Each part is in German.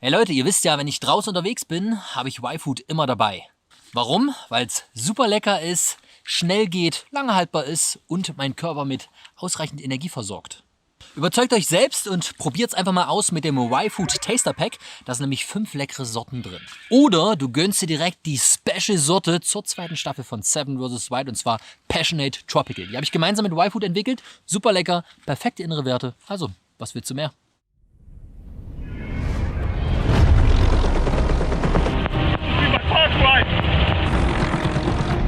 Hey Leute, ihr wisst ja, wenn ich draußen unterwegs bin, habe ich Y-Food immer dabei. Warum? Weil es super lecker ist, schnell geht, lange haltbar ist und meinen Körper mit ausreichend Energie versorgt. Überzeugt euch selbst und probiert es einfach mal aus mit dem Y-Food Taster Pack. Da sind nämlich 5 leckere Sorten drin. Oder du gönnst dir direkt die Special-Sorte zur zweiten Staffel von Seven vs. Wild und zwar Passionate Tropical. Die habe ich gemeinsam mit Y-Food entwickelt. Super lecker, perfekte innere Werte. Also, was willst du mehr?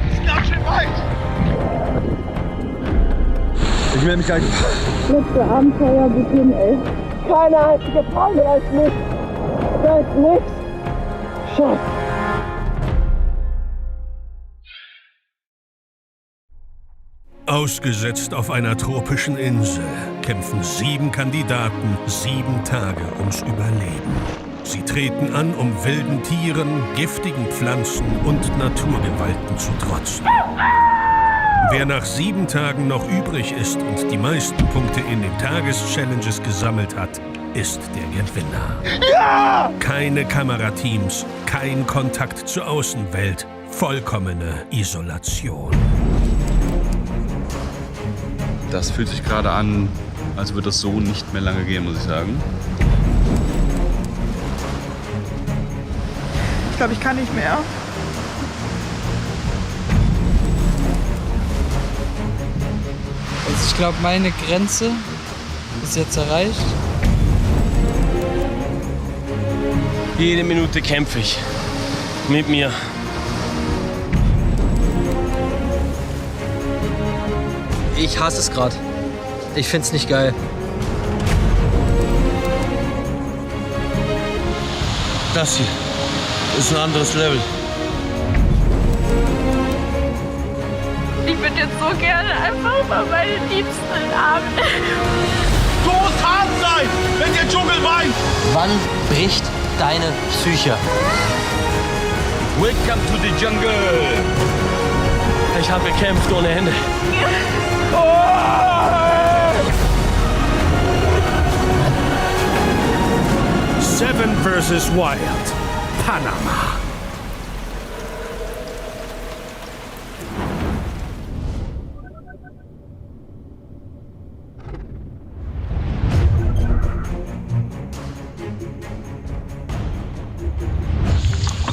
Ist ganz schön weit. Ich melde mich gleich. Letzte Abenteuerbeginn, ey. Keine einzige Frage, da ist nichts. Da ist nichts. Scheiße. Ausgesetzt auf einer tropischen Insel kämpfen 7 Kandidaten 7 Tage ums Überleben. Sie treten an, um wilden Tieren, giftigen Pflanzen und Naturgewalten zu trotzen. Wer nach 7 Tagen noch übrig ist und die meisten Punkte in den Tageschallenges gesammelt hat, ist der Gewinner. Ja! Keine Kamerateams, kein Kontakt zur Außenwelt, vollkommene Isolation. Das fühlt sich gerade an, als würde das so nicht mehr lange gehen, muss ich sagen. Ich glaube, ich kann nicht mehr. Also ich glaube, meine Grenze ist jetzt erreicht. Jede Minute kämpfe ich mit mir. Ich hasse es gerade. Ich find's nicht geil. Das hier ist ein anderes Level. Ich würde jetzt so gerne einfach mal meine Liebsten in den Arm nehmen. Du musst hart sein, wenn der Dschungel weint. Wann bricht deine Psyche? Welcome to the jungle. Ich habe gekämpft ohne Ende. Seven vs. Wild, Panama.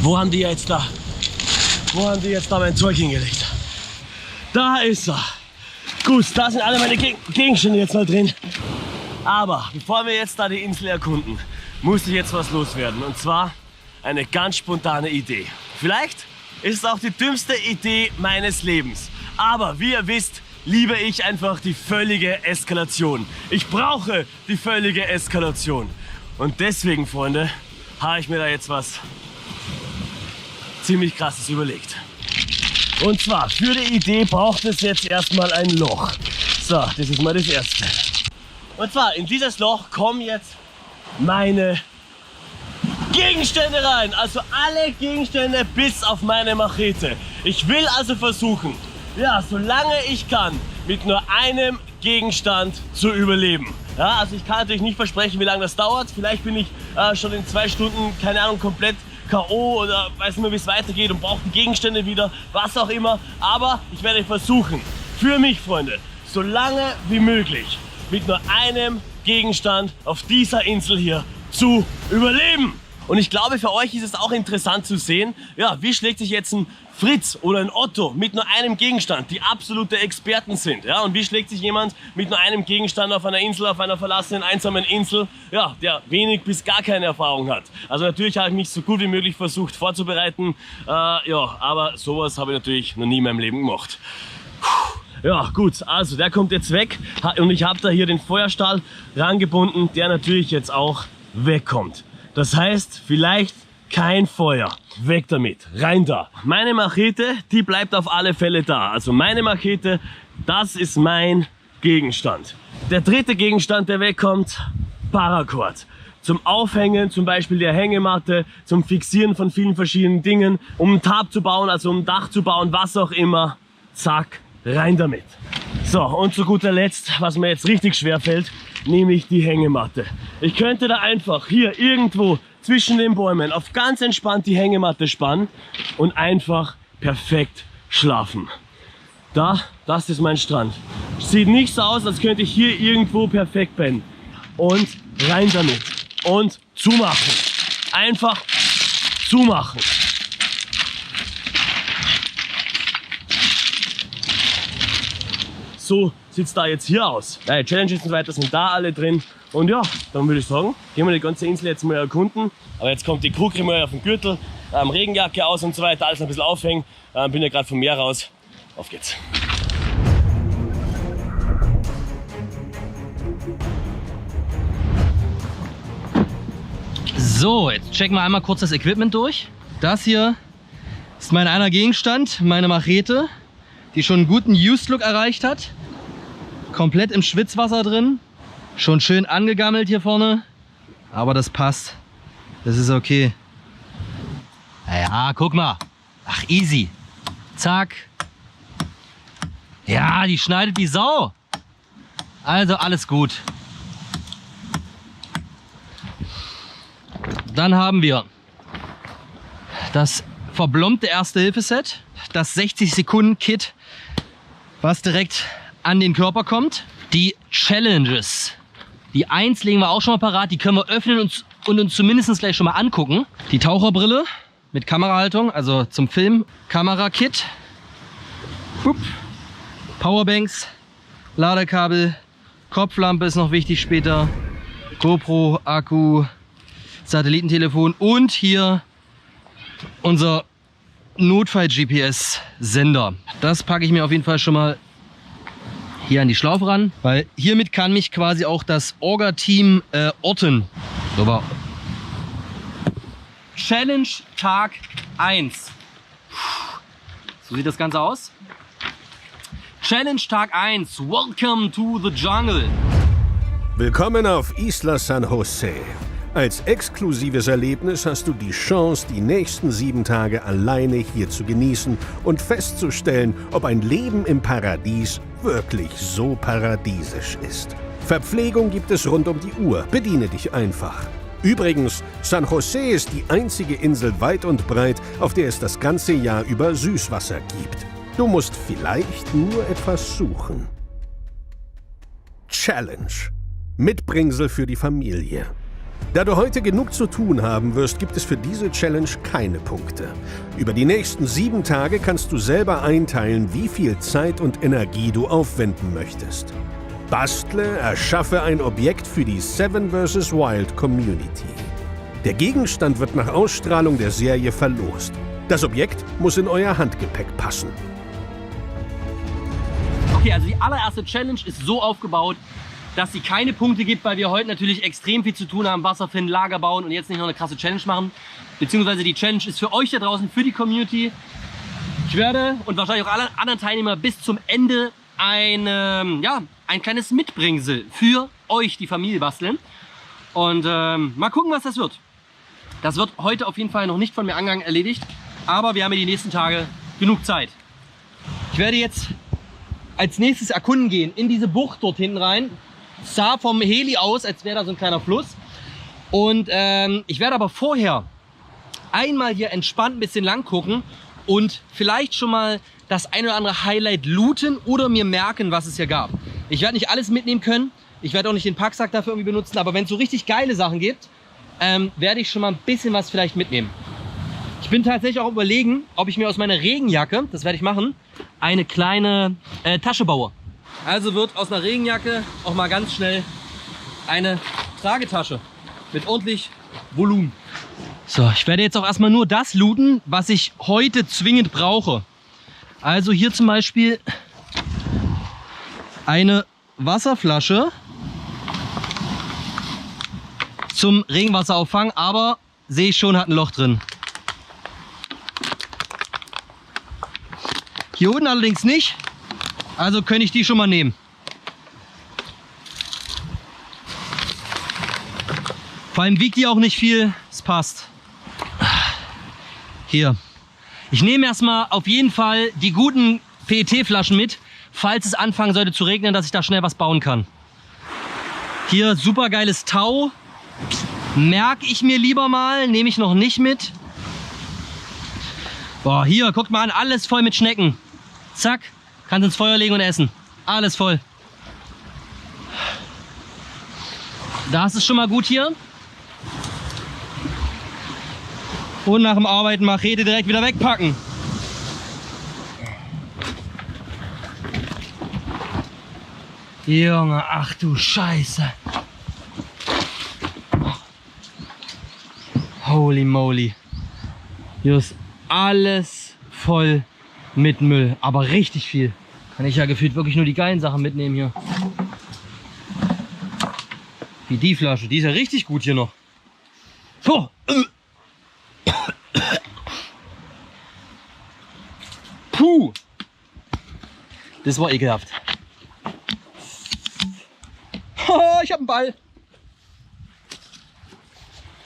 Wo haben die jetzt da? Wo haben die jetzt da mein Zeug hingelegt? Da ist er. Gut, da sind alle meine Gegenstände jetzt mal drin. Aber bevor wir jetzt da die Insel erkunden, muss ich jetzt was loswerden. Und zwar eine ganz spontane Idee. Vielleicht ist es auch die dümmste Idee meines Lebens. Aber wie ihr wisst, liebe ich einfach die völlige Eskalation. Ich brauche die völlige Eskalation. Und deswegen, Freunde, habe ich mir da jetzt was ziemlich Krasses überlegt. Und zwar, für die Idee braucht es jetzt erstmal ein Loch. So, das ist mal das Erste. Und zwar, in dieses Loch kommen jetzt meine Gegenstände rein. Also alle Gegenstände bis auf meine Machete. Ich will also versuchen, ja, solange ich kann, mit nur einem Gegenstand zu überleben. Ja, also ich kann natürlich nicht versprechen, wie lange das dauert. Vielleicht bin ich schon in 2 Stunden, keine Ahnung, komplett K.O. oder weiß nicht mehr, wie es weitergeht und brauche die Gegenstände wieder, was auch immer. Aber ich werde versuchen, für mich, Freunde, so lange wie möglich mit nur einem Gegenstand auf dieser Insel hier zu überleben. Und ich glaube, für euch ist es auch interessant zu sehen, ja, wie schlägt sich jetzt ein Fritz oder ein Otto mit nur einem Gegenstand, die absolute Experten sind. Ja, und wie schlägt sich jemand mit nur einem Gegenstand auf einer Insel, auf einer verlassenen, einsamen Insel, ja, der wenig bis gar keine Erfahrung hat. Also natürlich habe ich mich so gut wie möglich versucht vorzubereiten, ja, aber sowas habe ich natürlich noch nie in meinem Leben gemacht. Ja, gut, also der kommt jetzt weg und ich habe da hier den Feuerstahl rangebunden, der natürlich jetzt auch wegkommt. Das heißt, vielleicht kein Feuer. Weg damit, rein da. Meine Machete, die bleibt auf alle Fälle da. Also meine Machete, das ist mein Gegenstand. Der dritte Gegenstand, der wegkommt, Paracord. Zum Aufhängen zum Beispiel der Hängematte, zum Fixieren von vielen verschiedenen Dingen, um ein Tarp zu bauen, also um ein Dach zu bauen, was auch immer. Zack, rein damit. So, und zu guter Letzt, was mir jetzt richtig schwer fällt, nämlich die Hängematte. Ich könnte da einfach hier irgendwo zwischen den Bäumen auf ganz entspannt die Hängematte spannen und einfach perfekt schlafen. Das ist mein Strand. Sieht nicht so aus, als könnte ich hier irgendwo perfekt pennen. Und rein damit. Und zumachen. Einfach zumachen. So sieht es da jetzt hier aus. Ja, die Challenges und so weiter sind da alle drin. Und ja, dann würde ich sagen, gehen wir die ganze Insel jetzt mal erkunden. Aber jetzt kommt die Crew mal auf den Gürtel, Regenjacke aus und so weiter, alles ein bisschen aufhängen. Bin ja gerade vom Meer raus. Auf geht's. So, jetzt checken wir einmal kurz das Equipment durch. Das hier ist mein einer Gegenstand, meine Machete, die schon einen guten Used-Look erreicht hat. Komplett im Schwitzwasser drin. Schon schön angegammelt hier vorne. Aber das passt. Das ist okay. Ja, guck mal. Ach, easy. Zack. Ja, die schneidet wie Sau. Also alles gut. Dann haben wir das verblombte Erste-Hilfe-Set. Das 60-Sekunden-Kit, was direkt an den Körper kommt. Die Challenges. Die 1 legen wir auch schon mal parat. Die können wir öffnen und uns zumindest gleich schon mal angucken. Die Taucherbrille mit Kamerahaltung, also zum Film. Kamerakit. Powerbanks. Ladekabel. Kopflampe ist noch wichtig später. GoPro, Akku. Satellitentelefon und hier unser Notfall-GPS-Sender. Das packe ich mir auf jeden Fall schon mal hier an die Schlaufe ran, weil hiermit kann mich quasi auch das Orga-Team orten. Super. Challenge Tag 1. So sieht das Ganze aus. Challenge Tag 1. Welcome to the Jungle. Willkommen auf Isla San Jose. Als exklusives Erlebnis hast du die Chance, die nächsten 7 Tage alleine hier zu genießen und festzustellen, ob ein Leben im Paradies wirklich so paradiesisch ist. Verpflegung gibt es rund um die Uhr. Bediene dich einfach. Übrigens, San Jose ist die einzige Insel weit und breit, auf der es das ganze Jahr über Süßwasser gibt. Du musst vielleicht nur etwas suchen. Challenge. Mitbringsel für die Familie. Da du heute genug zu tun haben wirst, gibt es für diese Challenge keine Punkte. Über die nächsten 7 Tage kannst du selber einteilen, wie viel Zeit und Energie du aufwenden möchtest. Bastle, erschaffe ein Objekt für die Seven vs. Wild Community. Der Gegenstand wird nach Ausstrahlung der Serie verlost. Das Objekt muss in euer Handgepäck passen. Okay, also die allererste Challenge ist so aufgebaut, dass sie keine Punkte gibt, weil wir heute natürlich extrem viel zu tun haben, Wasser finden, Lager bauen und jetzt nicht noch eine krasse Challenge machen. Beziehungsweise die Challenge ist für euch da draußen, für die Community. Ich werde und wahrscheinlich auch alle anderen Teilnehmer bis zum Ende ein kleines Mitbringsel für euch, die Familie, basteln. Und mal gucken, was das wird. Das wird heute auf jeden Fall noch nicht von mir angegangen erledigt, aber wir haben ja die nächsten Tage genug Zeit. Ich werde jetzt als nächstes erkunden gehen in diese Bucht dort hinten rein. Es sah vom Heli aus, als wäre da so ein kleiner Fluss. Und ich werde aber vorher einmal hier entspannt ein bisschen lang gucken und vielleicht schon mal das ein oder andere Highlight looten oder mir merken, was es hier gab. Ich werde nicht alles mitnehmen können. Ich werde auch nicht den Packsack dafür irgendwie benutzen. Aber wenn es so richtig geile Sachen gibt, werde ich schon mal ein bisschen was vielleicht mitnehmen. Ich bin tatsächlich auch überlegen, ob ich mir aus meiner Regenjacke, das werde ich machen, eine kleine Tasche baue. Also wird aus einer Regenjacke auch mal ganz schnell eine Tragetasche mit ordentlich Volumen. So, ich werde jetzt auch erstmal nur das looten, was ich heute zwingend brauche. Also hier zum Beispiel eine Wasserflasche zum Regenwasserauffang, aber sehe ich schon, hat ein Loch drin. Hier unten allerdings nicht, also könnte ich die schon mal nehmen. Vor allem wiegt die auch nicht viel, es passt. Hier. Ich nehme erstmal auf jeden Fall die guten PET-Flaschen mit, falls es anfangen sollte zu regnen, dass ich da schnell was bauen kann. Hier super geiles Tau. Merke ich mir lieber mal, nehme ich noch nicht mit. Boah, hier, guckt mal an, alles voll mit Schnecken. Zack, kannst ins Feuer legen und essen. Alles voll. Das ist schon mal gut hier. Und nach dem Arbeiten Machete direkt wieder wegpacken. Junge, ach du Scheiße. Holy moly. Hier ist alles voll mit Müll, aber richtig viel. Kann ich ja gefühlt wirklich nur die geilen Sachen mitnehmen hier. Wie die Flasche, die ist ja richtig gut hier noch. So. Puh. Das war ekelhaft. Oh, ich hab einen Ball.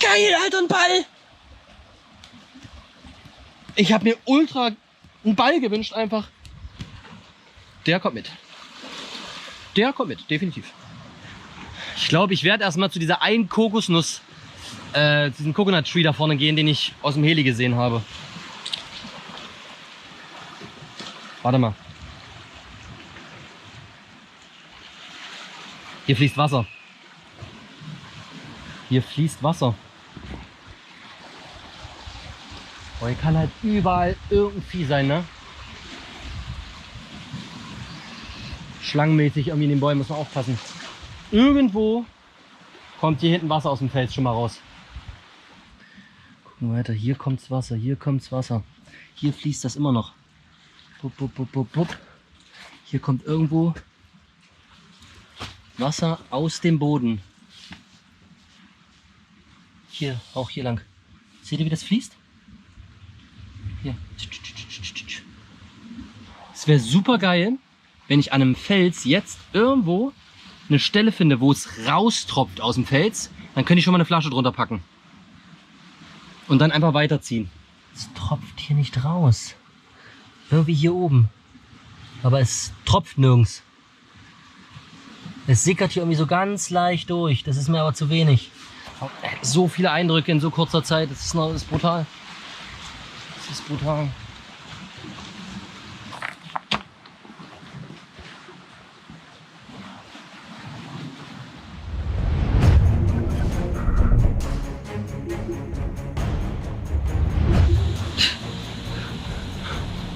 Geil, Alter, ein Ball. Ich habe mir ultra einen Ball gewünscht einfach. Der kommt mit. Der kommt mit, definitiv. Ich glaube, ich werde erstmal zu dieser einen Kokosnuss, diesen Coconut Tree da vorne gehen, den ich aus dem Heli gesehen habe. Warte mal. Hier fließt Wasser. Hier fließt Wasser. Oh, hier kann halt überall irgendein Vieh sein, ne? Schlangenmäßig irgendwie in den Bäumen muss man aufpassen. Irgendwo kommt hier hinten Wasser aus dem Fels schon mal raus. Gucken wir weiter. Hier kommt's Wasser, hier kommt's Wasser. Hier fließt das immer noch. Bup, bup, bup, bup, bup. Hier kommt irgendwo Wasser aus dem Boden. Hier, auch hier lang. Seht ihr, wie das fließt? Hier. Es wäre super geil, wenn ich an einem Fels jetzt irgendwo eine Stelle finde, wo es raustropft aus dem Fels. Dann könnte ich schon mal eine Flasche drunter packen. Und dann einfach weiterziehen. Es tropft hier nicht raus. Irgendwie hier oben. Aber es tropft nirgends. Es sickert hier irgendwie so ganz leicht durch. Das ist mir aber zu wenig. So viele Eindrücke in so kurzer Zeit. Das ist brutal. Das ist brutal.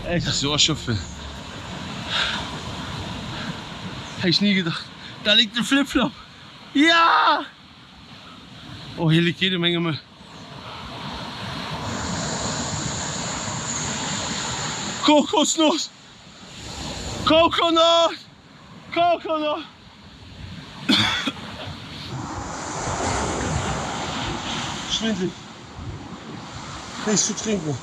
Echt so erschöpft. Hätte ich nie gedacht. Da liegt ein Flipflop. Ja! Oh, hier liegt jede Menge Müll. Kokosnuss! Coconut! Coconut! Schwindelig. Nichts zu trinken.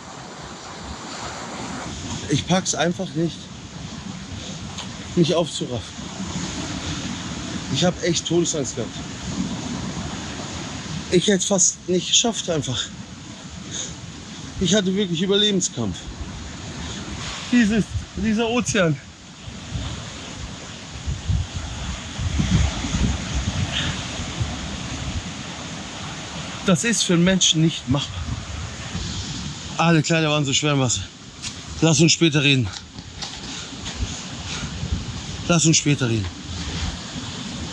Ich pack's einfach nicht, mich aufzuraffen. Ich habe echt Todesangst gehabt. Ich hätte es fast nicht geschafft einfach. Ich hatte wirklich Überlebenskampf. Dieser Ozean. Das ist für einen Menschen nicht machbar. Alle Kleider waren so schwer im Wasser. Lass uns später reden. Lass uns später reden.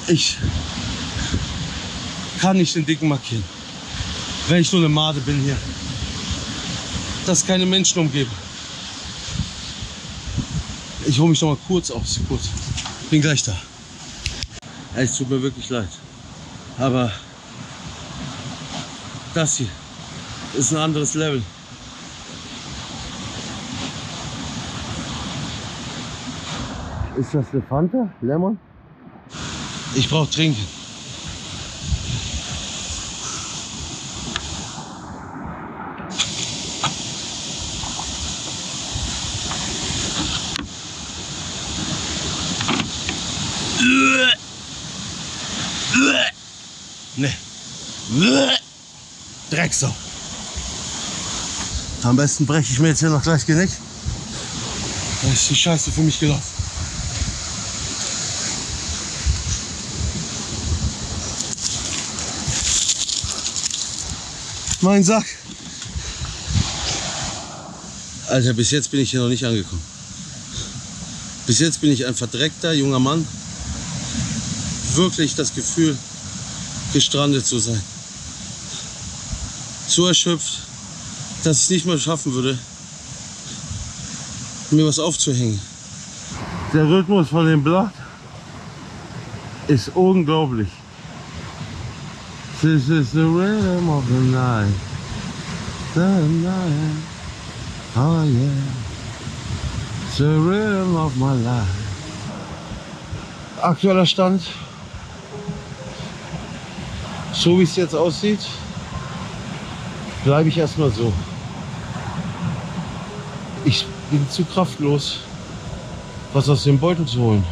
Ich kann nicht den Dicken markieren. Wenn ich nur eine Made bin hier. Dass keine Menschen umgeben. Ich hole mich noch mal kurz aus. Kurz. Bin gleich da. Es tut mir wirklich leid. Aber das hier ist ein anderes Level. Ist das eine Fanta? Lemon? Ich brauche Trinken. Nee. Drecksau. Am besten breche ich mir jetzt hier noch gleich Genick. Da ist die Scheiße für mich gelaufen. Mein Sack. Alter, bis jetzt bin ich hier noch nicht angekommen. Bis jetzt bin ich ein verdreckter junger Mann. Wirklich das Gefühl, gestrandet zu sein. So erschöpft, dass ich es nicht mehr schaffen würde, mir was aufzuhängen. Der Rhythmus von dem Blatt ist unglaublich. This is the rhythm of the night. The night. Oh yeah. The rhythm of my life. Aktueller Stand. So wie es jetzt aussieht, bleibe ich erstmal so. Ich bin zu kraftlos, was aus dem Beutel zu holen.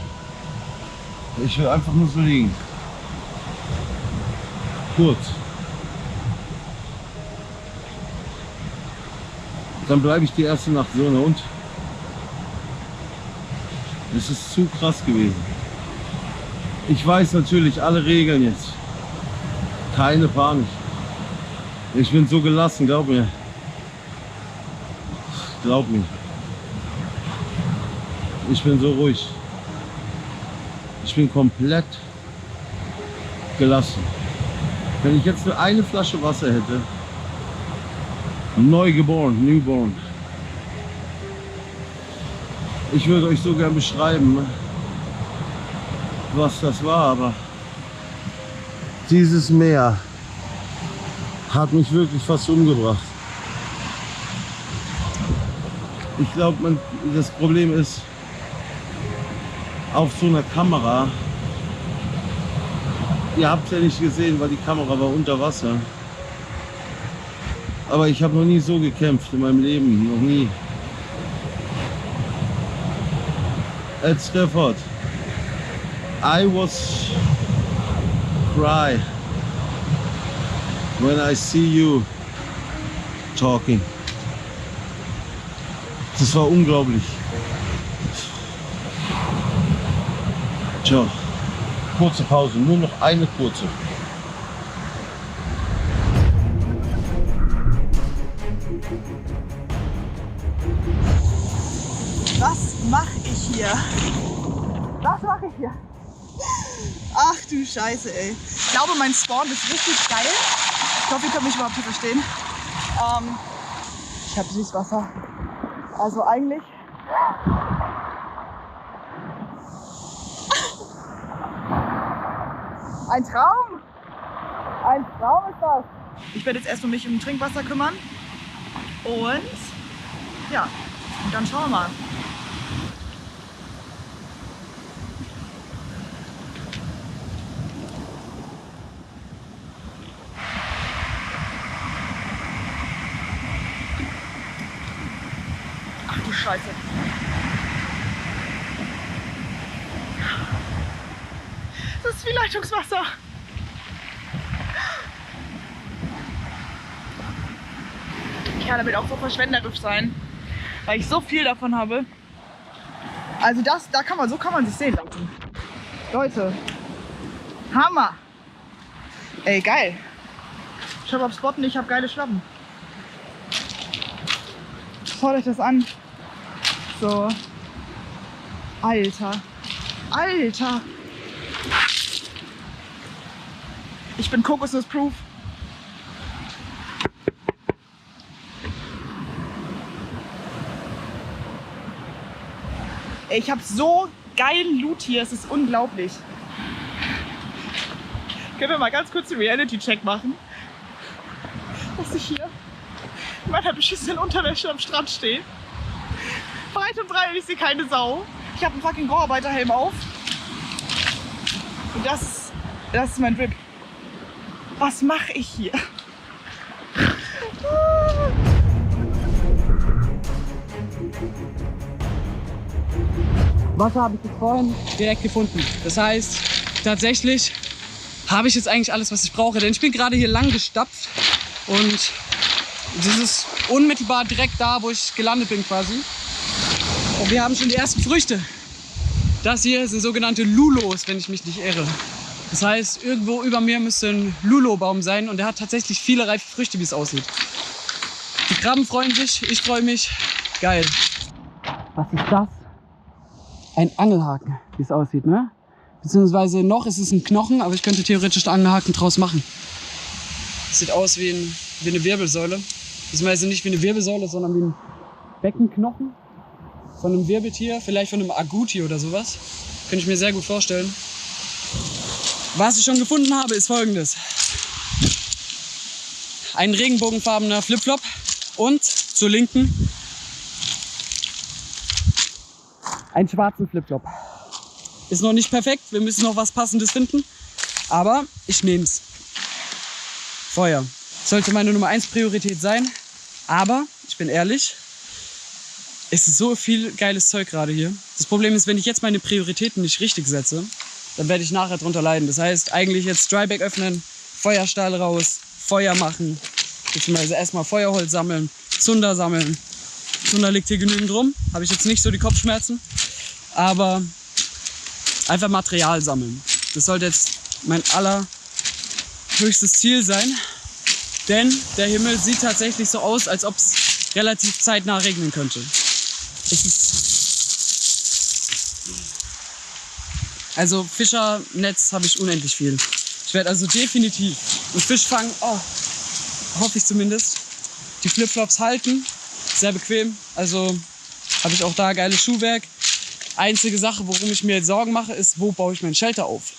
Ich will einfach nur so liegen. Kurz. Dann bleibe ich die erste Nacht so, ne? Und es ist zu krass gewesen. Ich weiß natürlich alle Regeln jetzt. Keine Panik. Ich bin so gelassen, glaub mir. Glaub mir. Ich bin so ruhig. Ich bin komplett gelassen. Wenn ich jetzt nur eine Flasche Wasser hätte, newborn, ich würde euch so gern beschreiben, was das war, aber dieses Meer hat mich wirklich fast umgebracht. Ich glaube, das Problem ist, auf so einer Kamera, ihr habt es ja nicht gesehen, weil die Kamera war unter Wasser. Aber ich habe noch nie so gekämpft in meinem Leben, noch nie. Ed Stafford, I was cry when I see you talking. Das war unglaublich. Tja, kurze Pause, nur noch eine kurze. Was mache ich hier? Was mache ich hier? Ach du Scheiße, ey. Ich glaube, mein Spawn ist richtig geil. Ich hoffe, ihr könnt mich überhaupt hier verstehen. Ich habe Süßwasser. Also eigentlich... Ein Traum! Ein Traum ist das! Ich werde jetzt erstmal mich um Trinkwasser kümmern. Und ja, und dann schauen wir mal. Ach du Scheiße. Das ist wie Leitungswasser. Ich kann damit auch so verschwenderisch sein, weil ich so viel davon habe. Also so kann man sich sehen lassen. Leute, Hammer. Ey, geil. Schaut auf Spotten, ich habe geile Schlappen. Schaut euch das an. So. Alter. Alter. Ich bin Kokosnuss-proof. Ich habe so geilen Loot hier, es ist unglaublich. Können wir mal ganz kurz einen Reality-Check machen? Dass ich hier in meiner beschissenen Unterwäsche am Strand stehe. Breit und breit, ich sehe keine Sau. Ich habe einen fucking Bauarbeiterhelm auf. Und das ist mein Drip. Was mache ich hier? Wasser habe ich jetzt vorhin direkt gefunden. Das heißt, tatsächlich habe ich jetzt eigentlich alles, was ich brauche. Denn ich bin gerade hier lang gestapft und das ist unmittelbar direkt da, wo ich gelandet bin quasi. Und wir haben schon die ersten Früchte. Das hier sind sogenannte Lulos, wenn ich mich nicht irre. Das heißt, irgendwo über mir müsste ein Lulo-Baum sein und der hat tatsächlich viele reife Früchte, wie es aussieht. Die Krabben freuen sich, ich freue mich. Geil. Was ist das? Ein Angelhaken, wie es aussieht, ne? Beziehungsweise noch ist es ein Knochen, aber ich könnte theoretisch einen Angelhaken draus machen. Sieht aus wie eine Wirbelsäule. Beziehungsweise nicht wie eine Wirbelsäule, sondern wie ein Beckenknochen von einem Wirbeltier, vielleicht von einem Agouti oder sowas. Könnte ich mir sehr gut vorstellen. Was ich schon gefunden habe, ist folgendes. Ein regenbogenfarbener Flipflop und zur Linken einen schwarzen Flipflop. Ist noch nicht perfekt, wir müssen noch was Passendes finden, aber ich nehme es. Feuer sollte meine Nummer 1 Priorität sein, aber ich bin ehrlich, es ist so viel geiles Zeug gerade hier. Das Problem ist, wenn ich jetzt meine Prioritäten nicht richtig setze, dann werde ich nachher drunter leiden. Das heißt, eigentlich jetzt Dryback öffnen, Feuerstahl raus, Feuer machen, beziehungsweise erstmal Feuerholz sammeln, Zunder sammeln. Zunder liegt hier genügend rum, habe ich jetzt nicht so die Kopfschmerzen, aber einfach Material sammeln. Das sollte jetzt mein allerhöchstes Ziel sein, denn der Himmel sieht tatsächlich so aus, als ob es relativ zeitnah regnen könnte. Also Fischernetz habe ich unendlich viel. Ich werde also definitiv einen Fisch fangen, hoffe ich zumindest, die Flipflops halten, sehr bequem, also habe ich auch da geiles Schuhwerk. Einzige Sache, worum ich mir jetzt Sorgen mache, ist, wo baue ich mein Shelter auf.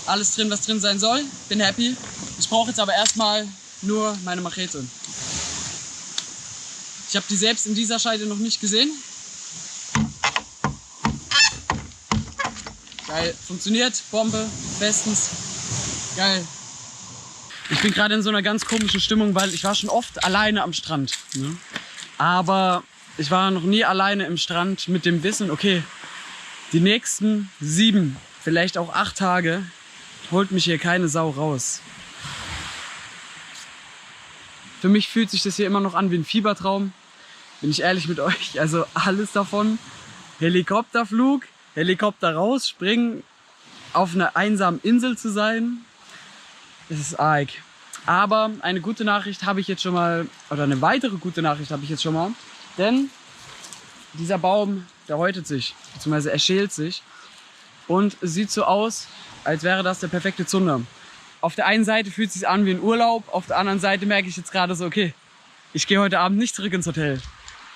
Alles drin, was drin sein soll, bin happy. Ich brauche jetzt aber erstmal nur meine Machete. Ich habe die selbst in dieser Scheide noch nicht gesehen. Geil, funktioniert, Bombe, bestens, geil. Ich bin gerade in so einer ganz komischen Stimmung, weil ich war schon oft alleine am Strand. Ne? Aber ich war noch nie alleine im Strand mit dem Wissen, okay, die nächsten 7, vielleicht auch 8 Tage holt mich hier keine Sau raus. Für mich fühlt sich das hier immer noch an wie ein Fiebertraum, bin ich ehrlich mit euch. Also alles davon, Helikopterflug, Helikopter raus, springen, auf einer einsamen Insel zu sein, das ist arg. Aber eine gute Nachricht habe ich jetzt schon mal, oder eine weitere gute Nachricht habe ich jetzt schon mal, denn dieser Baum, der häutet sich, beziehungsweise er schält sich und es sieht so aus, als wäre das der perfekte Zunder. Auf der einen Seite fühlt es sich an wie ein Urlaub, auf der anderen Seite merke ich jetzt gerade so, okay, ich gehe heute Abend nicht zurück ins Hotel.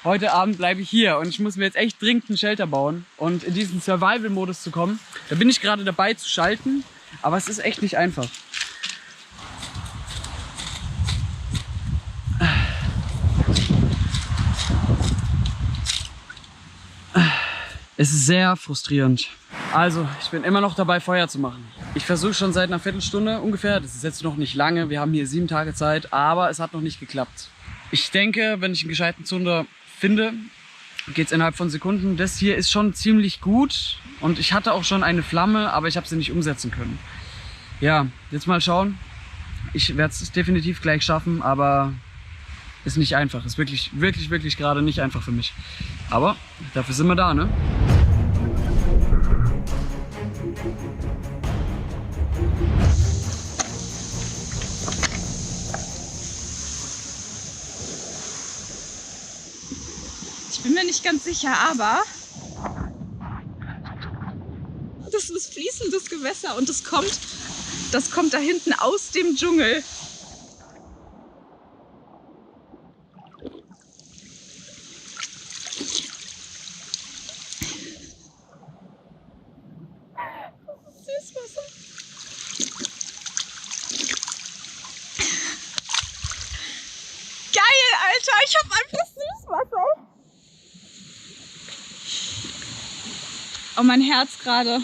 Heute Abend bleibe ich hier und ich muss mir jetzt echt dringend einen Shelter bauen und in diesen Survival-Modus zu kommen. Da bin ich gerade dabei zu schalten, aber es ist echt nicht einfach. Es ist sehr frustrierend. Also, ich bin immer noch dabei, Feuer zu machen. Ich versuche schon seit einer Viertelstunde ungefähr, das ist jetzt noch nicht lange, wir haben hier 7 Tage Zeit, aber es hat noch nicht geklappt. Ich denke, wenn ich einen gescheiten Zunder finde, geht es innerhalb von Sekunden. Das hier ist schon ziemlich gut und ich hatte auch schon eine Flamme, aber ich habe sie nicht umsetzen können. Ja, jetzt mal schauen. Ich werde es definitiv gleich schaffen, aber ist nicht einfach. Ist wirklich, wirklich, wirklich gerade nicht einfach für mich. Aber dafür sind wir da, ne? Ich bin mir nicht ganz sicher, aber das ist fließendes Gewässer und das kommt da hinten aus dem Dschungel. Süßwasser. Geil, Alter, ich hab einfach Süßwasser. Oh, mein Herz gerade.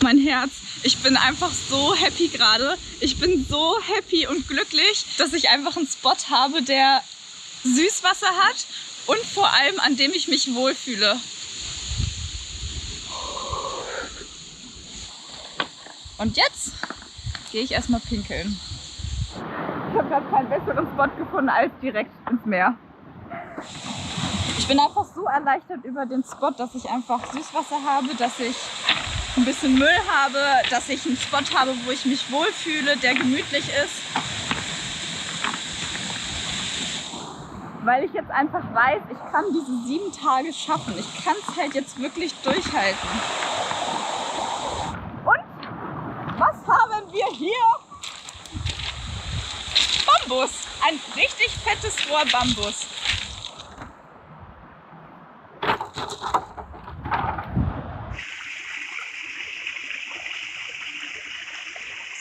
Mein Herz. Ich bin einfach so happy gerade. Ich bin so happy und glücklich, dass ich einfach einen Spot habe, der Süßwasser hat und vor allem an dem ich mich wohlfühle. Und jetzt gehe ich erstmal pinkeln. Ich habe gerade keinen besseren Spot gefunden als direkt ins Meer. Ich bin einfach so erleichtert über den Spot, dass ich einfach Süßwasser habe, dass ich ein bisschen Müll habe, dass ich einen Spot habe, wo ich mich wohlfühle, der gemütlich ist. Weil ich jetzt einfach weiß, ich kann diese 7 Tage schaffen. Ich kann es halt jetzt wirklich durchhalten. Und was haben wir hier? Bambus. Ein richtig fettes Rohr Bambus.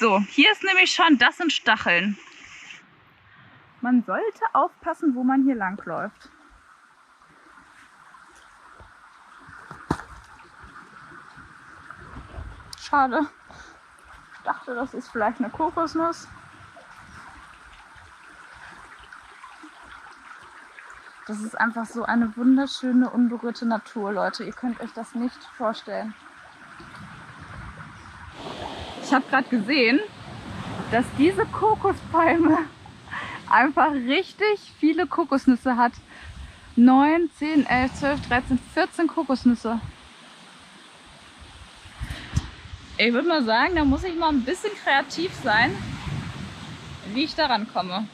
So, hier ist nämlich schon, das sind Stacheln. Man sollte aufpassen, wo man hier lang läuft. Schade. Ich dachte, das ist vielleicht eine Kokosnuss. Das ist einfach so eine wunderschöne, unberührte Natur, Leute. Ihr könnt euch das nicht vorstellen. Ich habe gerade gesehen, dass diese Kokospalme einfach richtig viele Kokosnüsse hat. 9, 10, 11, 12, 13, 14 Kokosnüsse. Ich würde mal sagen, da muss ich mal ein bisschen kreativ sein, wie ich daran komme.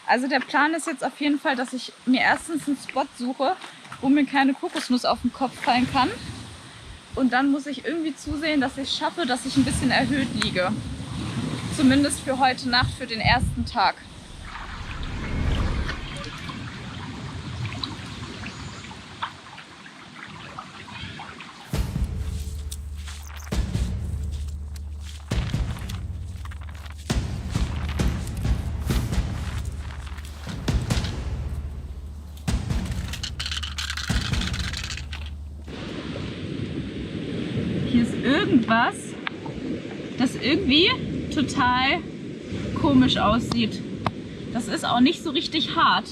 Also der Plan ist jetzt auf jeden Fall, dass ich mir erstens einen Spot suche, wo mir keine Kokosnuss auf den Kopf fallen kann. Und dann muss ich irgendwie zusehen, dass ich es schaffe, dass ich ein bisschen erhöht liege. Zumindest für heute Nacht, für den ersten Tag. Hier ist irgendwas, das irgendwie total komisch aussieht. Das ist auch nicht so richtig hart.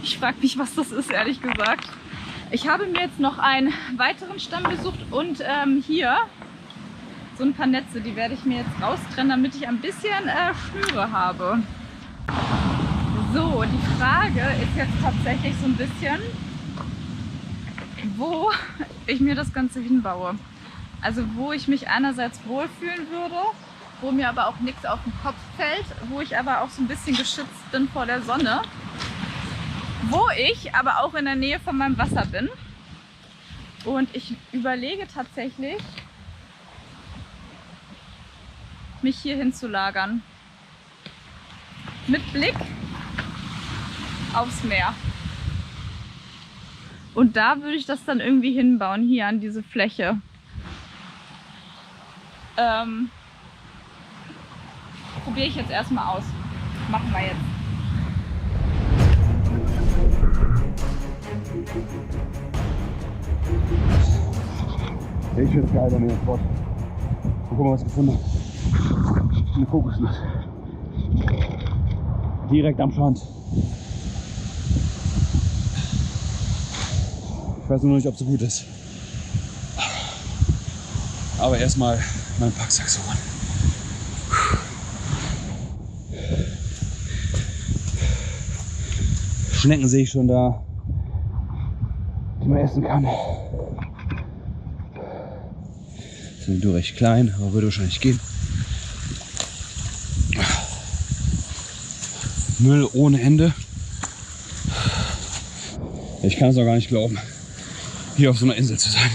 Ich frage mich, was das ist, ehrlich gesagt. Ich habe mir jetzt noch einen weiteren Stamm gesucht und hier so ein paar Netze, die werde ich mir jetzt raustrennen, damit ich ein bisschen Schnüre habe. So, die Frage ist jetzt tatsächlich so ein bisschen, wo ich mir das Ganze hinbaue. Also wo ich mich einerseits wohlfühlen würde, wo mir aber auch nichts auf den Kopf fällt, wo ich aber auch so ein bisschen geschützt bin vor der Sonne, wo ich aber auch in der Nähe von meinem Wasser bin. Und ich überlege tatsächlich, mich hier hinzulagern. Mit Blick aufs Meer. Und da würde ich das dann irgendwie hinbauen, hier an diese Fläche. Probiere ich jetzt erstmal aus. Machen wir jetzt. Ich finde es geil an dem Spot. Guck mal, was ich gefunden habe. Eine Kokosnuss. Direkt am Strand. Ich weiß nur noch nicht, ob es so gut ist. Aber erstmal meinen Packsack suchen. Schnecken sehe ich schon da, die man essen kann. Sind nur recht klein, aber würde wahrscheinlich gehen. Müll ohne Ende. Ich kann es auch gar nicht glauben, hier auf so einer Insel zu sein.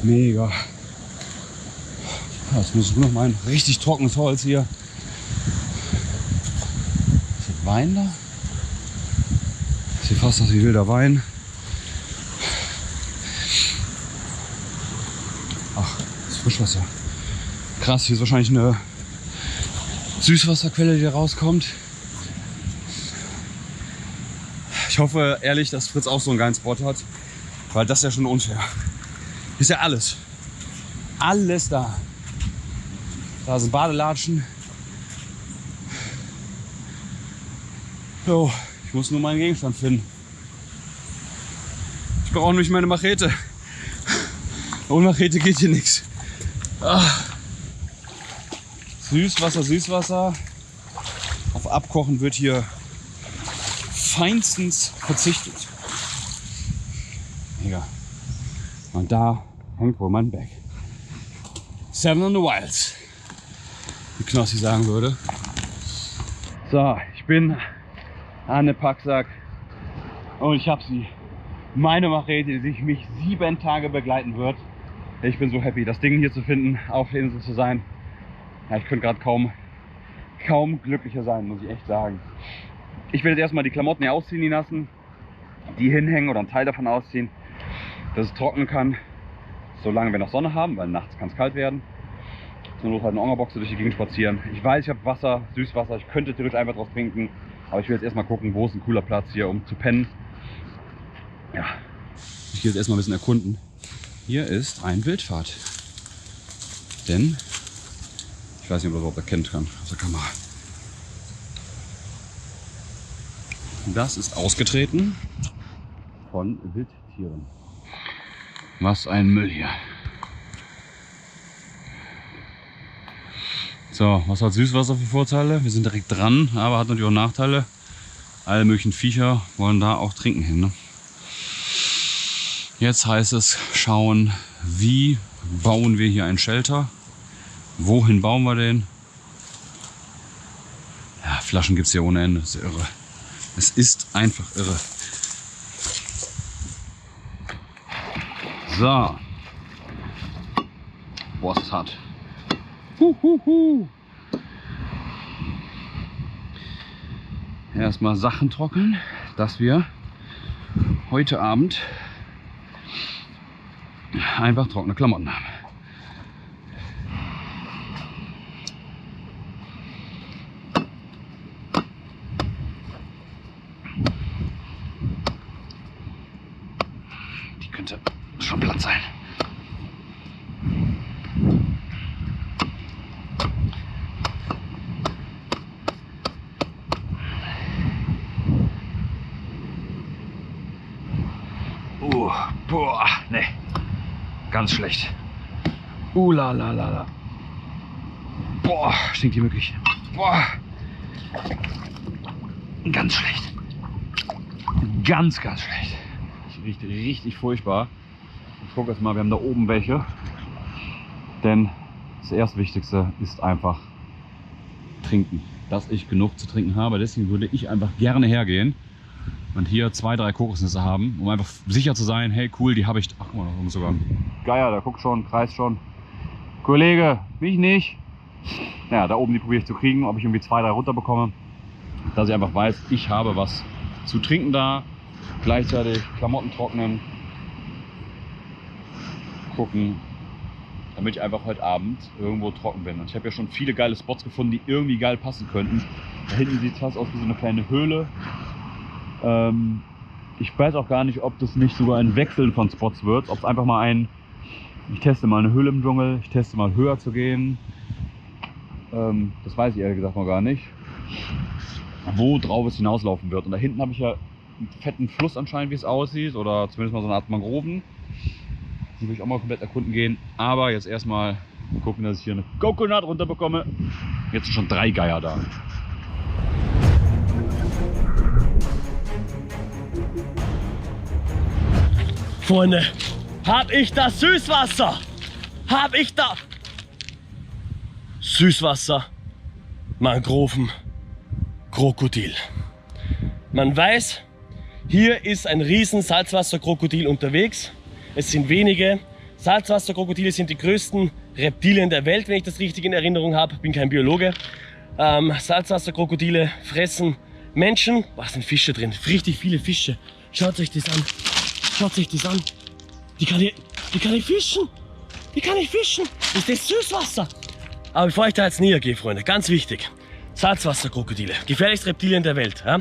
Mega. Jetzt muss ich nur noch mein richtig trockenes Holz hier. Ist das Wein da? Sieht fast aus wie wilder Wein. Ach, das ist Frischwasser. Krass, hier ist wahrscheinlich eine Süßwasserquelle, die da rauskommt. Ich hoffe ehrlich, dass Fritz auch so einen geilen Spot hat, weil das ist ja schon unfair. Ist ja alles. Alles da. Da sind Badelatschen. So, ich muss nur meinen Gegenstand finden. Ich brauche nämlich meine Machete. Ohne Machete geht hier nichts. Süßwasser, Süßwasser. Auf Abkochen wird hier feinstens verzichtet. Mega. Und da hängt wohl mein Bag. 7 on the Wilds, wie Knossi sagen würde. So, ich bin an dem Packsack und ich habe sie. Meine Machete, die mich 7 Tage begleiten wird. Ich bin so happy, das Ding hier zu finden, auf der Insel zu sein. Ja, ich könnte gerade kaum glücklicher sein, muss ich echt sagen. Ich will jetzt erstmal die Klamotten hier ausziehen lassen, die hinhängen oder einen Teil davon ausziehen, dass es trocknen kann, solange wir noch Sonne haben, weil nachts kann es kalt werden. Zur Not halt eine Ongerboxe durch die Gegend spazieren. Ich weiß, ich habe Wasser, Süßwasser, ich könnte theoretisch einfach draus trinken, aber ich will jetzt erstmal gucken, wo ist ein cooler Platz hier, um zu pennen. Ja, ich gehe jetzt erstmal ein bisschen erkunden. Hier ist ein Wildpfad. Denn, ich weiß nicht, ob man das überhaupt erkennen kann aus der Kamera. Das ist ausgetreten von Wildtieren. Was ein Müll hier. So, was hat Süßwasser für Vorteile? Wir sind direkt dran, aber hat natürlich auch Nachteile. Alle möglichen Viecher wollen da auch trinken hin. Ne? Jetzt heißt es schauen, wie bauen wir hier ein Shelter? Wohin bauen wir den? Ja, Flaschen gibt es hier ohne Ende, das ist irre. Es ist einfach irre. So. Boah, ist das hart. Erstmal Sachen trocknen, dass wir heute Abend einfach trockene Klamotten haben. Die könnte schon platt sein. Boah, ne. Ganz schlecht. La la la la. Boah, stinkt hier wirklich. Boah. Ganz schlecht. Ganz schlecht. Das riecht richtig furchtbar. Ich gucke jetzt mal, wir haben da oben welche. Denn das Erstwichtigste ist einfach trinken. Dass ich genug zu trinken habe. Deswegen würde ich einfach gerne hergehen und hier 2, 3 Kokosnüsse haben, um einfach sicher zu sein, hey cool, die habe ich. Ach guck mal, da sogar Geier, da guckt schon, kreist schon. Kollege, mich nicht. Naja, da oben die probiere ich zu kriegen, ob ich irgendwie 2, 3 runter bekomme. Dass ich einfach weiß, ich habe was zu trinken da. Gleichzeitig Klamotten trocknen. Gucken, damit ich einfach heute Abend irgendwo trocken bin. Und ich habe ja schon viele geile Spots gefunden, die irgendwie geil passen könnten. Da hinten sieht es fast aus wie so eine kleine Höhle. Ich weiß auch gar nicht, ob das nicht sogar ein Wechseln von Spots wird. Ob es einfach mal ich teste mal eine Höhle im Dschungel, ich teste mal höher zu gehen. Das weiß ich ehrlich gesagt noch gar nicht. Wo drauf es hinauslaufen wird. Und da hinten habe ich ja einen fetten Fluss anscheinend, wie es aussieht. Oder zumindest mal so eine Art Mangroven. Die will ich auch mal komplett erkunden gehen. Aber jetzt erstmal gucken, dass ich hier eine Coconut runterbekomme. Jetzt sind schon 3 Geier da. Freunde, hab ich das Süßwasser? Hab ich da Süßwasser, Mangroven, Krokodil. Man weiß, hier ist ein riesen Salzwasserkrokodil unterwegs. Es sind wenige. Salzwasserkrokodile sind die größten Reptilien der Welt, wenn ich das richtig in Erinnerung habe. Bin kein Biologe. Salzwasserkrokodile fressen Menschen. Was sind Fische drin? Richtig viele Fische. Schaut euch das an. Schaut euch das an. Die kann ich fischen. Die kann ich fischen. Das ist Süßwasser. Aber bevor ich da jetzt näher gehe, Freunde, ganz wichtig. Salzwasserkrokodile, gefährlichste Reptilien der Welt, ja,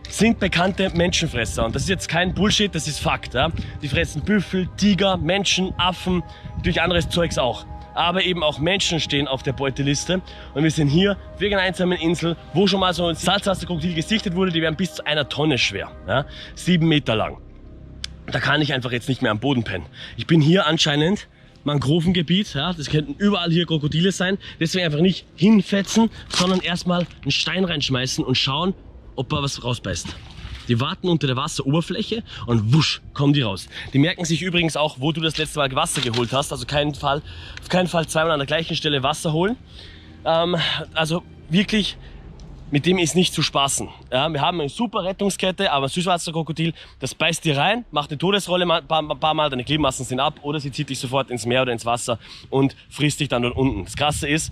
sind bekannte Menschenfresser. Und das ist jetzt kein Bullshit, das ist Fakt. Ja. Die fressen Büffel, Tiger, Menschen, Affen, natürlich anderes Zeugs auch. Aber eben auch Menschen stehen auf der Beuteliste. Und wir sind hier wegen einer einsamen Insel, wo schon mal so ein Salzwasserkrokodil gesichtet wurde. Die werden bis zu 1 Tonne schwer, ja, 7 Meter lang. Da kann ich einfach jetzt nicht mehr am Boden pennen. Ich bin hier anscheinend Mangrovengebiet. Ja, das könnten überall hier Krokodile sein. Deswegen einfach nicht hinfetzen, sondern erstmal einen Stein reinschmeißen und schauen, ob er was rausbeißt. Die warten unter der Wasseroberfläche und wusch, kommen die raus. Die merken sich übrigens auch, wo du das letzte Mal Wasser geholt hast. Also auf keinen Fall zweimal an der gleichen Stelle Wasser holen. Also wirklich, mit dem ist nicht zu spaßen. Ja, wir haben eine super Rettungskette, aber ein Süßwasserkrokodil, das beißt dir rein, macht eine Todesrolle ein paar Mal, deine Gliedmaßen sind ab oder sie zieht dich sofort ins Meer oder ins Wasser und frisst dich dann dort unten. Das Krasse ist,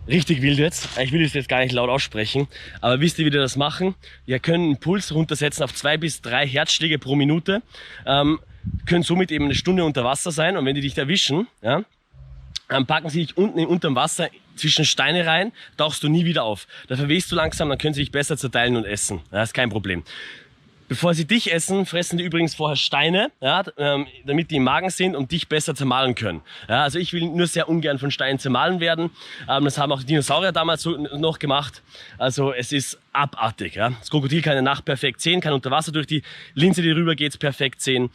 richtig wild jetzt, ich will es jetzt gar nicht laut aussprechen, aber wisst ihr, wie die das machen? Wir können einen Puls runtersetzen auf 2 bis 3 Herzschläge pro Minute, können somit eben eine Stunde unter Wasser sein und wenn die dich erwischen, ja, dann packen sie dich unten unterm Wasser zwischen Steine rein, tauchst du nie wieder auf. Da verwehst du langsam, dann können sie dich besser zerteilen und essen. Das ist kein Problem. Bevor sie dich essen, fressen die übrigens vorher Steine, ja, damit die im Magen sind und dich besser zermahlen können. Ja, also ich will nur sehr ungern von Steinen zermahlen werden. Das haben auch die Dinosaurier damals so noch gemacht. Also es ist abartig. Ja. Das Krokodil kann eine Nacht perfekt sehen, kann unter Wasser durch die Linse, die rüber geht, perfekt sehen.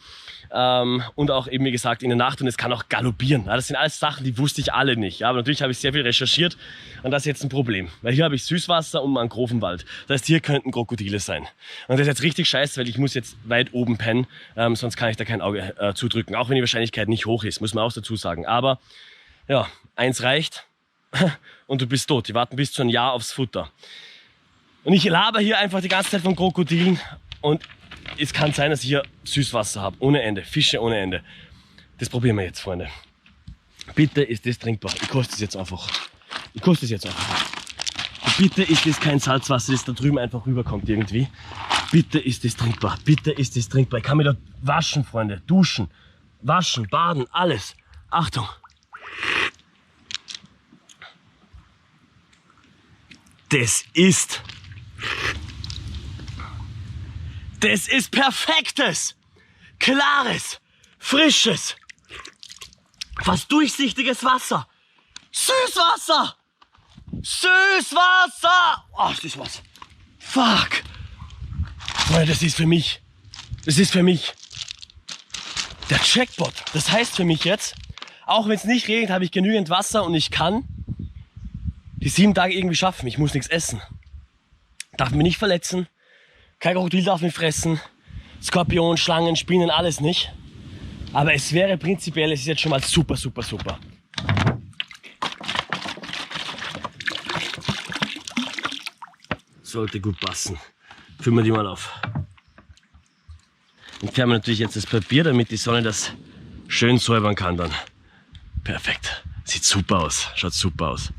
Und auch eben, wie gesagt, in der Nacht und es kann auch galoppieren. Ja, das sind alles Sachen, die wusste ich alle nicht. Ja, aber natürlich habe ich sehr viel recherchiert und das ist jetzt ein Problem. Weil hier habe ich Süßwasser und Mangrovenwald. Das heißt, hier könnten Krokodile sein. Und das ist jetzt richtig scheiße, weil ich muss jetzt weit oben pennen, sonst kann ich da kein Auge zudrücken. Auch wenn die Wahrscheinlichkeit nicht hoch ist, muss man auch dazu sagen. Aber ja, eins reicht und du bist tot. Die warten bis zu einem Jahr aufs Futter. Und ich laber hier einfach die ganze Zeit von Krokodilen und es kann sein, dass ich hier Süßwasser habe, ohne Ende, Fische ohne Ende. Das probieren wir jetzt, Freunde. Bitte ist das trinkbar. Ich koste es jetzt einfach. Bitte ist das kein Salzwasser, das da drüben einfach rüberkommt irgendwie. Bitte ist das trinkbar. Bitte ist das trinkbar. Ich kann mir da waschen, Freunde. Duschen, waschen, baden, alles. Achtung. Das ist perfektes, klares, frisches, fast durchsichtiges Wasser. Süßwasser! Süßwasser! Oh, ist das was? Fuck! Freunde, das ist für mich der Jackpot. Das heißt für mich jetzt, auch wenn es nicht regnet, habe ich genügend Wasser und ich kann die 7 Tage irgendwie schaffen. Ich muss nichts essen. Darf mich nicht verletzen. Kein Krokodil darf mich fressen. Skorpion, Schlangen, Spinnen, alles nicht. Aber es wäre prinzipiell, es ist jetzt schon mal super, super, super. Sollte gut passen. Füllen wir die mal auf. Entfernen wir natürlich jetzt das Papier, damit die Sonne das schön säubern kann dann. Perfekt. Sieht super aus. Schaut super aus.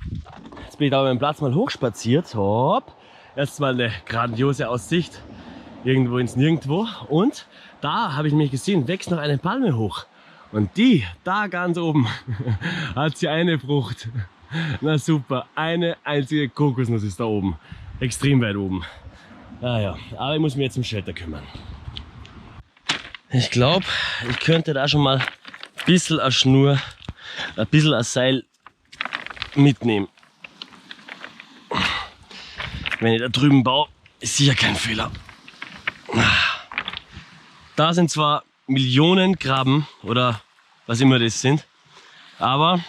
Jetzt bin ich da auf meinem Platz mal hochspaziert. Hopp. Erstmal eine grandiose Aussicht. Irgendwo ins Nirgendwo. Und da habe ich mich gesehen, wächst noch eine Palme hoch. Und die, da ganz oben, hat sie eine Frucht. Na super, eine einzige Kokosnuss ist da oben. Extrem weit oben. Naja, aber ich muss mich jetzt um Shelter kümmern. Ich glaube, ich könnte da schon mal ein bisschen eine Schnur, ein bisschen ein Seil mitnehmen. Wenn ich da drüben baue, ist sicher kein Fehler. Da sind zwar Millionen Krabben oder was immer das sind, aber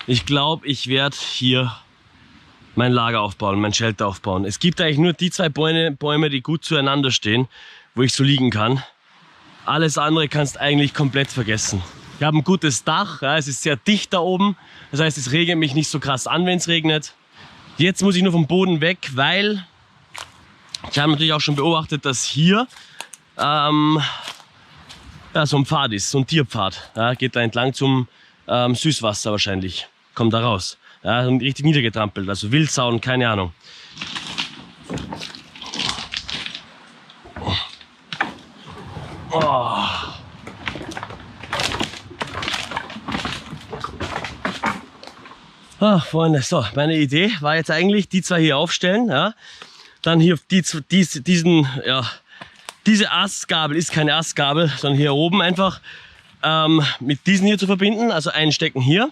ich glaube, ich werde hier mein Lager aufbauen, mein Shelter aufbauen. Es gibt eigentlich nur die 2 Bäume, die gut zueinander stehen, wo ich so liegen kann. Alles andere kannst du eigentlich komplett vergessen. Ich habe ein gutes Dach, ja, es ist sehr dicht da oben, das heißt, es regnet mich nicht so krass an, wenn es regnet. Jetzt muss ich nur vom Boden weg, weil ich habe natürlich auch schon beobachtet, dass hier ja, so ein Pfad ist, so ein Tierpfad. Ja, geht da entlang zum Süßwasser wahrscheinlich, kommt da raus. Ja, richtig niedergetrampelt, also Wildsauen, keine Ahnung. Oh. Ach, Freunde, so, meine Idee war jetzt eigentlich, die 2 hier aufstellen, ja. Dann hier diese Astgabel ist keine Astgabel, sondern hier oben einfach mit diesen hier zu verbinden, also einstecken hier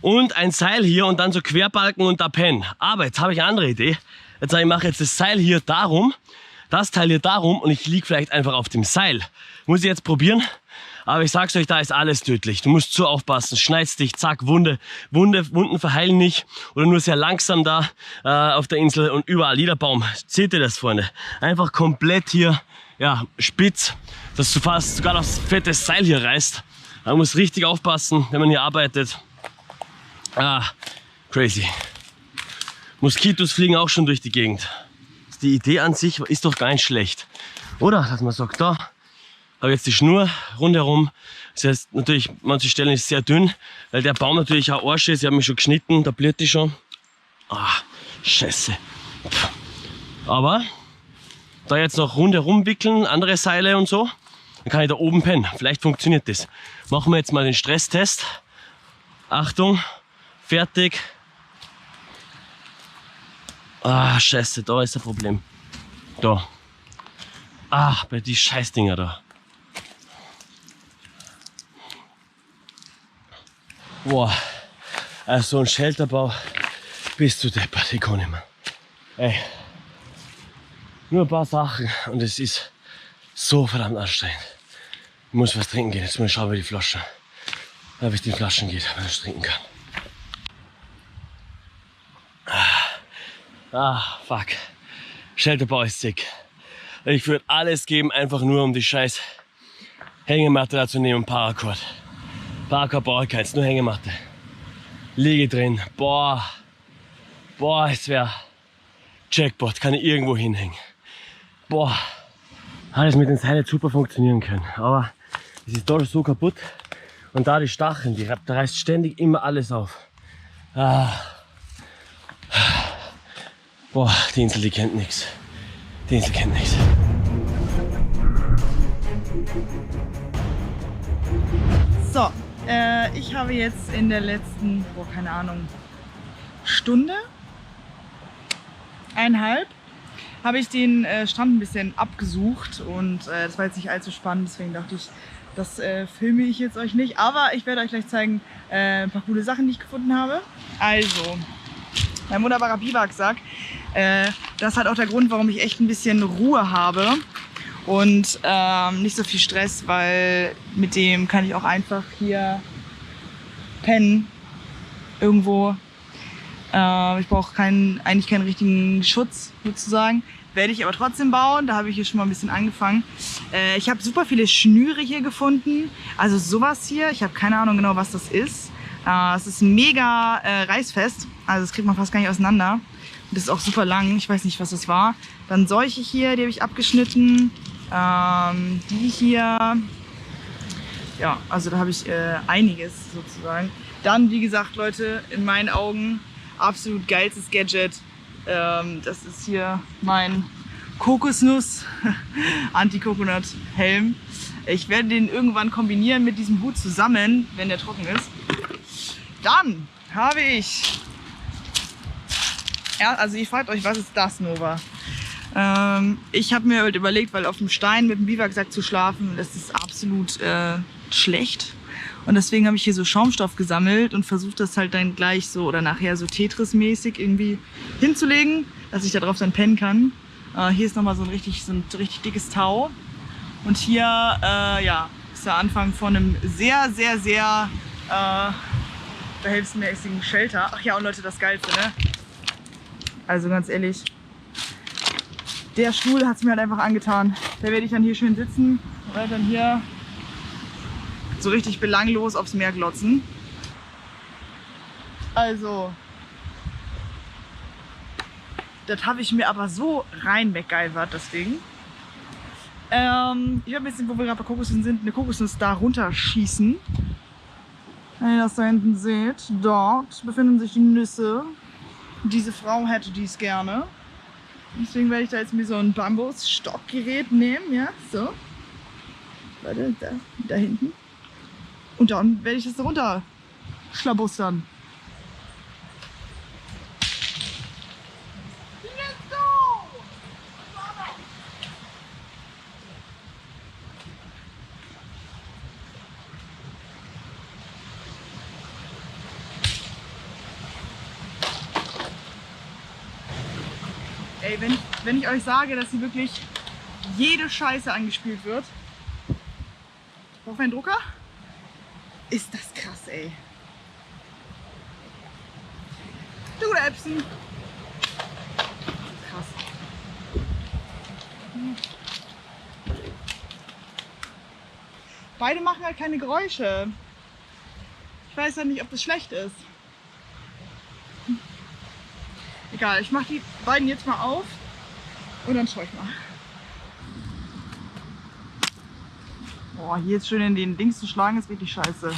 und ein Seil hier und dann so Querbalken und da pennen. Aber jetzt habe ich eine andere Idee. Jetzt sage ich, mache jetzt das Seil hier darum, das Teil hier darum und ich liege vielleicht einfach auf dem Seil. Muss ich jetzt probieren. Aber ich sag's euch, da ist alles tödlich. Du musst so aufpassen, schneidest dich, zack, Wunden verheilen nicht oder nur sehr langsam da auf der Insel und überall, jeder Baum. Seht ihr das, Freunde? Einfach komplett hier, ja, spitz, dass du fast sogar das fette Seil hier reißt. Man muss richtig aufpassen, wenn man hier arbeitet. Crazy. Moskitos fliegen auch schon durch die Gegend. Die Idee an sich ist doch gar nicht schlecht. Oder, dass man sagt, da habe ich jetzt die Schnur rundherum. Das heißt natürlich, manche Stellen ist sehr dünn, weil der Baum natürlich auch Arsch ist. Ich habe mich schon geschnitten, da blüht die schon. Scheiße. Aber da jetzt noch rundherum wickeln, andere Seile und so, dann kann ich da oben pennen. Vielleicht funktioniert das. Machen wir jetzt mal den Stresstest. Achtung, fertig. Scheiße, da ist ein Problem. Da. Bei die Scheißdinger da. Boah, also ein Shelterbau, bist du deppert, ich kann nicht mehr. Ey, nur ein paar Sachen und es ist so verdammt anstrengend. Ich muss was trinken gehen, jetzt muss ich schauen, wie die Flasche, wie es den Flaschen geht, wenn ich trinken kann. Fuck. Shelterbau ist sick. Ich würde alles geben, einfach nur um die scheiß Hängematte da zu nehmen, Paracord. Paracord brauche ich keins, nur Hängematte. Liege drin. Boah, es wäre Jackpot, kann ich irgendwo hinhängen. Boah, alles mit den Seilen super funktionieren können. Aber es ist da so kaputt. Und da die Stacheln, da reißt ständig immer alles auf. Boah, die Insel, die kennt nichts. Die Insel kennt nichts. So, ich habe jetzt in der letzten, keine Ahnung, Stunde, 1,5, habe ich den Strand ein bisschen abgesucht und das war jetzt nicht allzu spannend, deswegen dachte ich, das filme ich jetzt euch nicht, aber ich werde euch gleich zeigen, ein paar coole Sachen, die ich gefunden habe. Also, mein wunderbarer Biwaksack. Das hat auch der Grund, warum ich echt ein bisschen Ruhe habe und nicht so viel Stress, weil mit dem kann ich auch einfach hier pennen irgendwo. Ich brauche eigentlich keinen richtigen Schutz sozusagen. Werde ich aber trotzdem bauen, da habe ich hier schon mal ein bisschen angefangen. Ich habe super viele Schnüre hier gefunden, also sowas hier, ich habe keine Ahnung genau, was das ist. Es ist mega reißfest, also das kriegt man fast gar nicht auseinander. Das ist auch super lang, ich weiß nicht, was das war. Dann solche hier, die habe ich abgeschnitten. Die hier, ja, also da habe ich einiges sozusagen. Dann, wie gesagt, Leute, in meinen Augen absolut geilstes Gadget. Das ist hier mein Kokosnuss Anti-Coconut-Helm. Ich werde den irgendwann kombinieren mit diesem Hut zusammen, wenn der trocken ist. Dann habe ich... Ja, also ihr fragt euch, was ist das, Nova? Ich habe mir halt überlegt, weil auf dem Stein mit dem Biwaksack zu schlafen, das ist absolut schlecht. Und deswegen habe ich hier so Schaumstoff gesammelt und versucht das halt dann gleich so oder nachher so Tetris-mäßig irgendwie hinzulegen, dass ich da drauf dann pennen kann. Hier ist nochmal so ein richtig dickes Tau. Und hier ja, ist der Anfang von einem sehr behelfsmäßigen Shelter. Ach ja, und Leute, das Geilste, ne? Also ganz ehrlich, der Stuhl hat es mir halt einfach angetan. Da werde ich dann hier schön sitzen und dann hier so richtig belanglos aufs Meer glotzen. Also, das habe ich mir aber so rein weggeilert, das Ding. Ich habe jetzt, wo wir gerade bei Kokosnüssen sind, eine Kokosnuss da runterschießen. Wenn ihr das da hinten seht, dort befinden sich die Nüsse. Diese Frau hätte dies gerne. Deswegen werde ich da jetzt mir so ein Bambus-Stockgerät nehmen, ja, so. Warte, da hinten. Und dann werde ich das da runter schlabustern. Let's go! Ey, wenn ich euch sage, dass hier wirklich jede Scheiße angespült wird, Brauchen wir einen Drucker? Ist das krass, ey. Du Epson. Krass. Beide machen halt keine Geräusche. Ich weiß ja nicht, ob das schlecht ist. Egal, ich mache die beiden jetzt mal auf und dann schaue ich mal. Boah, hier jetzt schön in den Dings zu schlagen, ist richtig scheiße.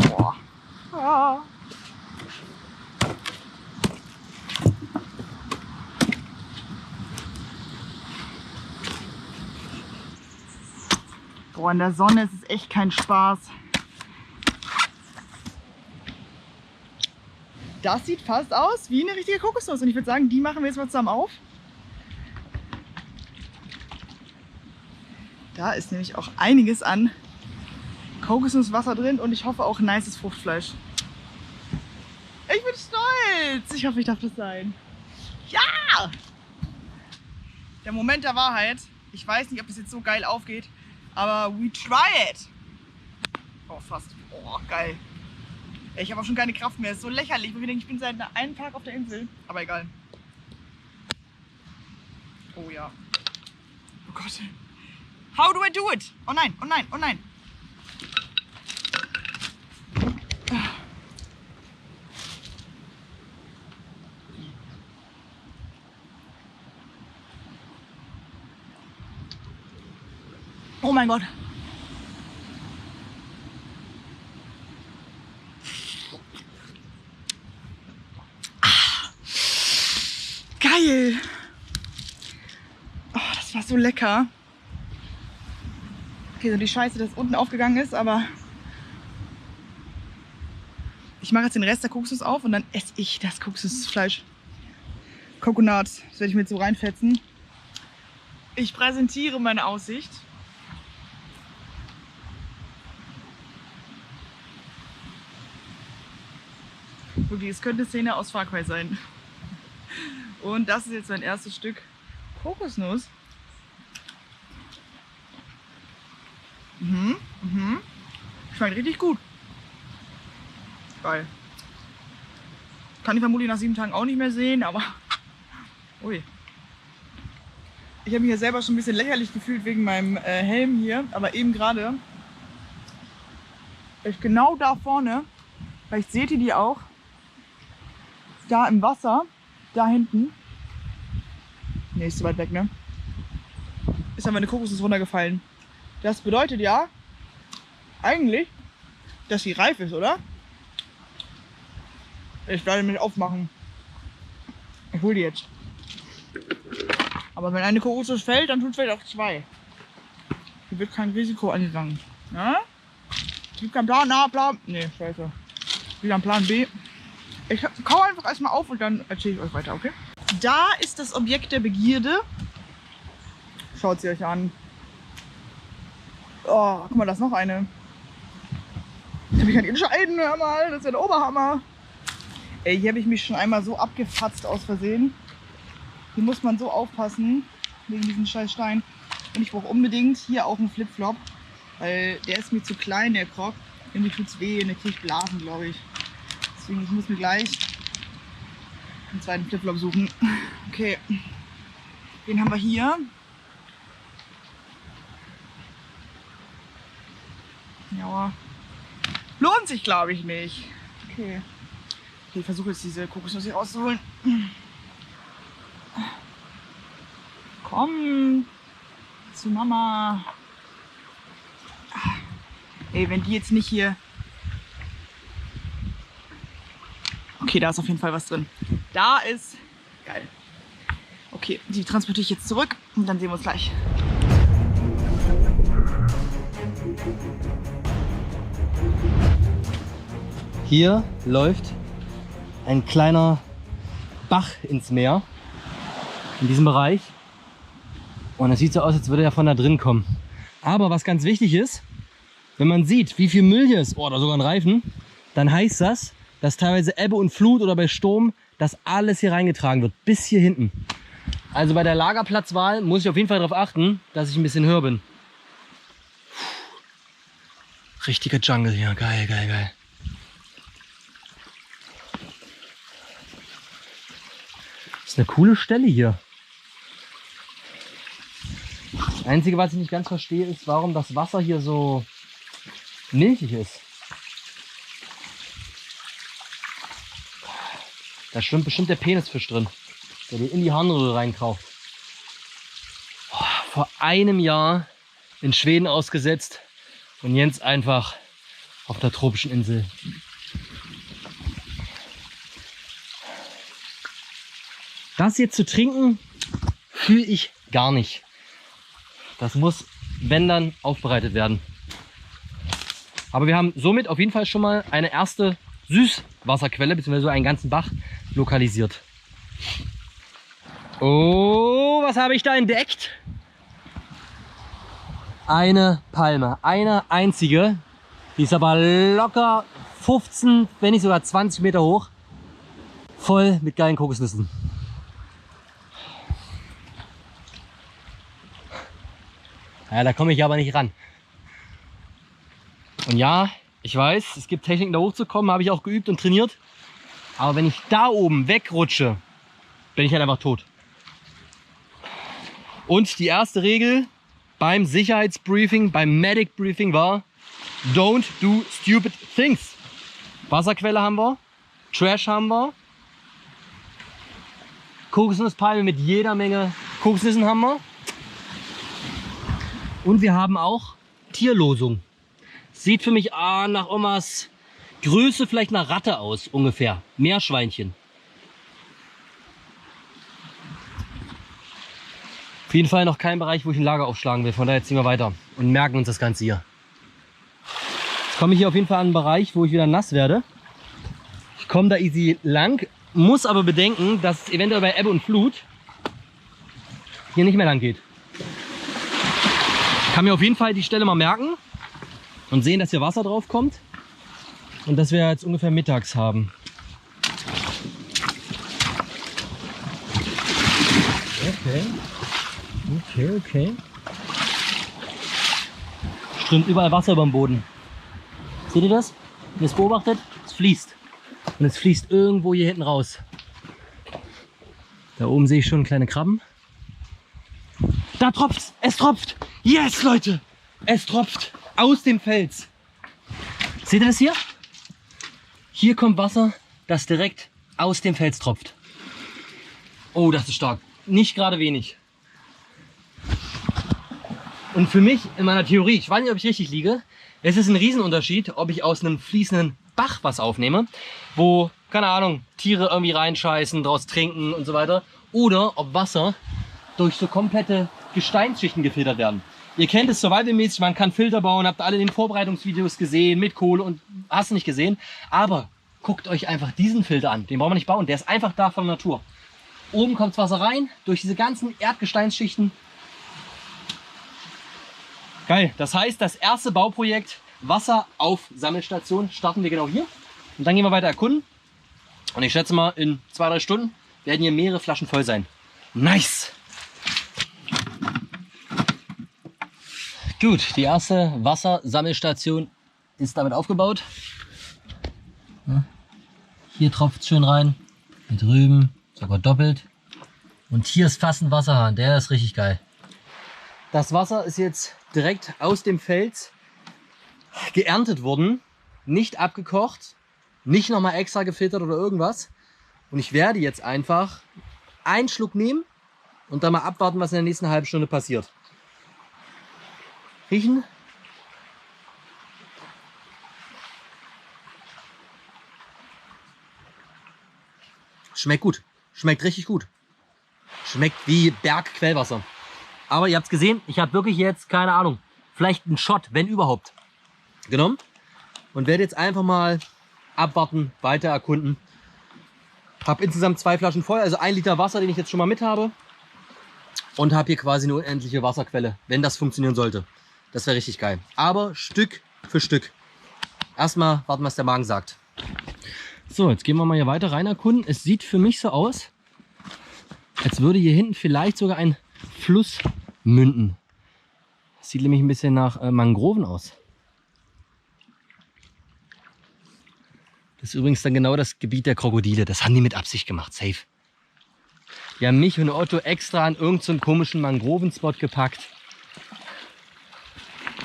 Boah. Ah. Boah, in der Sonne ist es echt kein Spaß. Das sieht fast aus wie eine richtige Kokosnuss. Und ich würde sagen, die machen wir jetzt mal zusammen auf. Da ist nämlich auch einiges an Kokosnusswasser drin und ich hoffe auch nices Fruchtfleisch. Ich bin stolz. Ich hoffe, ich darf das sein. Ja! Der Moment der Wahrheit. Ich weiß nicht, ob es jetzt so geil aufgeht. Aber we try it! Oh, fast. Oh, geil. Ich habe auch schon keine Kraft mehr. Es ist so lächerlich. Ich denke, ich bin seit einem Tag auf der Insel. Aber egal. Oh ja. Oh Gott. How do I do it? Oh nein, oh nein, oh nein. Oh mein Gott. Geil. Oh, das war so lecker. Okay, so die Scheiße, dass unten aufgegangen ist, aber ich mache jetzt den Rest der Kokosnuss auf und dann esse ich das Kokosnussfleisch. Coconut, das werde ich mir jetzt so reinfetzen. Ich präsentiere meine Aussicht. Okay, es könnte eine Szene aus Far Cry sein. Und das ist jetzt mein erstes Stück Kokosnuss. Schmeckt richtig gut. Geil. Kann ich vermutlich nach 7 Tagen auch nicht mehr sehen, aber ui. Ich habe mich ja selber schon ein bisschen lächerlich gefühlt wegen meinem Helm hier, aber eben gerade ist genau da vorne, vielleicht seht ihr die auch, da im Wasser, da hinten, ne, ist zu weit weg, ne? Ist aber eine Kokosnuss runtergefallen. Das bedeutet ja eigentlich, dass sie reif ist, oder? Ich werde mich aufmachen. Ich hole die jetzt. Aber wenn eine Kokosnuss fällt, dann tut es vielleicht auch 2. Hier wird kein Risiko eingegangen. Ja? Es gibt keinen Plan A, Plan... Nee, scheiße. Wieder ein Plan B. Ich kau einfach erstmal auf und dann erzähle ich euch weiter, okay? Da ist das Objekt der Begierde. Schaut sie euch an. Oh, guck mal, da ist noch eine. Ich kann mich nicht entscheiden, hör mal. Das ist ja der Oberhammer. Ey, hier habe ich mich schon einmal so abgefatzt aus Versehen. Hier muss man so aufpassen, wegen diesem scheiß Stein. Und ich brauche unbedingt hier auch einen Flipflop, weil der ist mir zu klein, der Krog. Irgendwie tut's weh und der kriegt Blasen, glaube ich. Deswegen, ich muss mir gleich einen zweiten Flipflop suchen. Okay, den haben wir hier. Ja, lohnt sich, glaube ich, nicht. Okay. Ich versuche jetzt diese Kokosnuss hier rauszuholen. Komm zu Mama. Ey, wenn die jetzt nicht hier... Okay, da ist auf jeden Fall was drin. Da ist... Geil. Okay, die transportiere ich jetzt zurück und dann sehen wir uns gleich. Hier läuft ein kleiner Bach ins Meer, in diesem Bereich. Und es sieht so aus, als würde er von da drin kommen. Aber was ganz wichtig ist, wenn man sieht, wie viel Müll hier ist, oder sogar ein Reifen, dann heißt das, dass teilweise Ebbe und Flut oder bei Sturm das alles hier reingetragen wird, bis hier hinten. Also bei der Lagerplatzwahl muss ich auf jeden Fall darauf achten, dass ich ein bisschen höher bin. Richtiger Jungle hier, geil, geil, geil. Das ist eine coole Stelle hier. Das Einzige, was ich nicht ganz verstehe, ist, warum das Wasser hier so milchig ist. Da schwimmt bestimmt der Penisfisch drin, der dir in die Harnröhre reinkraucht. Vor einem Jahr in Schweden ausgesetzt und jetzt einfach auf der tropischen Insel. Das jetzt zu trinken, fühle ich gar nicht. Das muss, wenn dann, aufbereitet werden. Aber wir haben somit auf jeden Fall schon mal eine erste Süßwasserquelle, beziehungsweise einen ganzen Bach lokalisiert. Oh, was habe ich da entdeckt? Eine Palme, eine einzige. Die ist aber locker 15, wenn nicht sogar 20 Meter hoch. Voll mit geilen Kokosnüssen. Ja, da komme ich aber nicht ran. Und ja, ich weiß, es gibt Techniken da hochzukommen, habe ich auch geübt und trainiert. Aber wenn ich da oben wegrutsche, bin ich halt einfach tot. Und die erste Regel beim Sicherheitsbriefing, beim Medic Briefing war: Don't do stupid things. Wasserquelle haben wir, Trash haben wir, Kokosnusspalme mit jeder Menge Kokosnüssen haben wir. Und wir haben auch Tierlosung. Sieht für mich nach Omas Größe vielleicht nach Ratte aus, ungefähr. Meerschweinchen. Auf jeden Fall noch kein Bereich, wo ich ein Lager aufschlagen will. Von daher ziehen wir weiter und merken uns das Ganze hier. Jetzt komme ich hier auf jeden Fall an einen Bereich, wo ich wieder nass werde. Ich komme da easy lang, muss aber bedenken, dass es eventuell bei Ebbe und Flut hier nicht mehr lang geht. Ich kann mir auf jeden Fall die Stelle mal merken und sehen, dass hier Wasser drauf kommt und dass wir jetzt ungefähr mittags haben. Okay. Strömt überall Wasser über den Boden. Seht ihr das? Wenn ihr es beobachtet, es fließt. Und es fließt irgendwo hier hinten raus. Da oben sehe ich schon kleine Krabben. Da tropft's! Es tropft! Yes, Leute! Es tropft aus dem Fels. Seht ihr das hier? Hier kommt Wasser, das direkt aus dem Fels tropft. Oh, das ist stark. Nicht gerade wenig. Und für mich, in meiner Theorie, ich weiß nicht, ob ich richtig liege, es ist ein Riesenunterschied, ob ich aus einem fließenden Bach was aufnehme, wo, keine Ahnung, Tiere irgendwie reinscheißen, draus trinken und so weiter, oder ob Wasser durch so komplette Gesteinsschichten gefiltert werden. Ihr kennt es survivalmäßig, man kann Filter bauen, habt alle in den Vorbereitungsvideos gesehen, mit Kohle und hast du nicht gesehen. Aber guckt euch einfach diesen Filter an, den brauchen wir nicht bauen, der ist einfach da von der Natur. Oben kommt Wasser rein, durch diese ganzen Erdgesteinsschichten. Geil, das heißt, das erste Bauprojekt Wasseraufsammelstation starten wir genau hier. Und dann gehen wir weiter erkunden. Und ich schätze mal, in 2-3 Stunden werden hier mehrere Flaschen voll sein. Nice! Gut, die erste Wassersammelstation ist damit aufgebaut. Hier tropft es schön rein, hier drüben sogar doppelt. Und hier ist fast ein Wasserhahn, der ist richtig geil. Das Wasser ist jetzt direkt aus dem Fels geerntet worden, nicht abgekocht, nicht nochmal extra gefiltert oder irgendwas. Und ich werde jetzt einfach einen Schluck nehmen und dann mal abwarten, was in der nächsten halben Stunde passiert. Riechen. Schmeckt gut. Schmeckt richtig gut. Schmeckt wie Bergquellwasser. Aber ihr habt es gesehen, ich habe wirklich jetzt, keine Ahnung, vielleicht einen Shot, wenn überhaupt, genommen. Und werde jetzt einfach mal abwarten, weiter erkunden. Habe insgesamt 2 Flaschen voll, also 1 Liter Wasser, den ich jetzt schon mal mit habe. Und habe hier quasi eine unendliche Wasserquelle, wenn das funktionieren sollte. Das wäre richtig geil. Aber Stück für Stück. Erstmal warten, was der Magen sagt. So, jetzt gehen wir mal hier weiter rein erkunden. Es sieht für mich so aus, als würde hier hinten vielleicht sogar ein Fluss münden. Das sieht nämlich ein bisschen nach Mangroven aus. Das ist übrigens dann genau das Gebiet der Krokodile. Das haben die mit Absicht gemacht, safe. Die haben mich und Otto extra an irgendeinen komischen Mangrovenspot gepackt,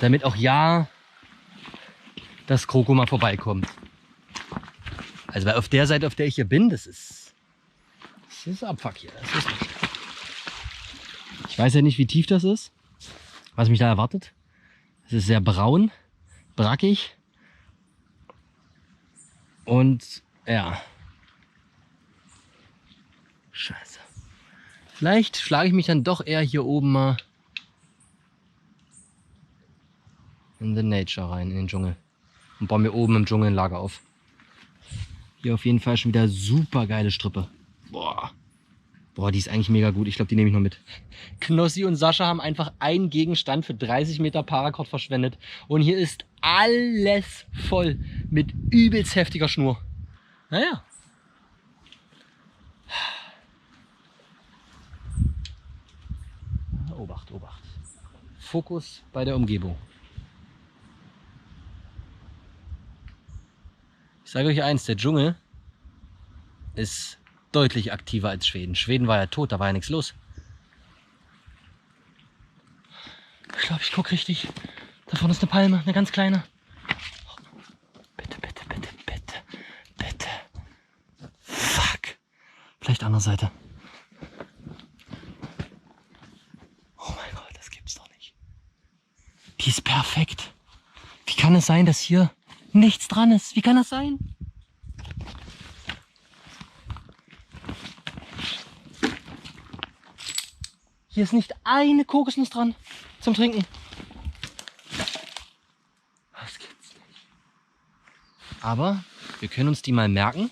damit auch ja das Kroko mal vorbeikommt. Also weil auf der Seite, auf der ich hier bin, das ist Abfuck hier. Ich weiß ja nicht, wie tief das ist, was mich da erwartet. Es ist sehr braun, brackig und ja, scheiße. Vielleicht schlage ich mich dann doch eher hier oben mal in the nature rein, in den Dschungel. Und baue mir oben im Dschungel ein Lager auf. Hier auf jeden Fall schon wieder super geile Strippe. Boah, die ist eigentlich mega gut. Ich glaube, die nehme ich noch mit. Knossi und Sascha haben einfach einen Gegenstand für 30 Meter Paracord verschwendet. Und hier ist alles voll mit übelst heftiger Schnur. Naja. Obacht, Obacht. Fokus bei der Umgebung. Ich sage euch eins, der Dschungel ist deutlich aktiver als Schweden. Schweden war ja tot, da war ja nichts los. Ich glaube, ich gucke richtig. Da vorne ist eine Palme, eine ganz kleine. Bitte, bitte, bitte, bitte, bitte. Fuck. Vielleicht andere Seite. Oh mein Gott, das gibt's doch nicht. Die ist perfekt. Wie kann es sein, dass hier nichts dran ist? Wie kann das sein? Hier ist nicht eine Kokosnuss dran zum Trinken. Das gibt's nicht. Aber wir können uns die mal merken,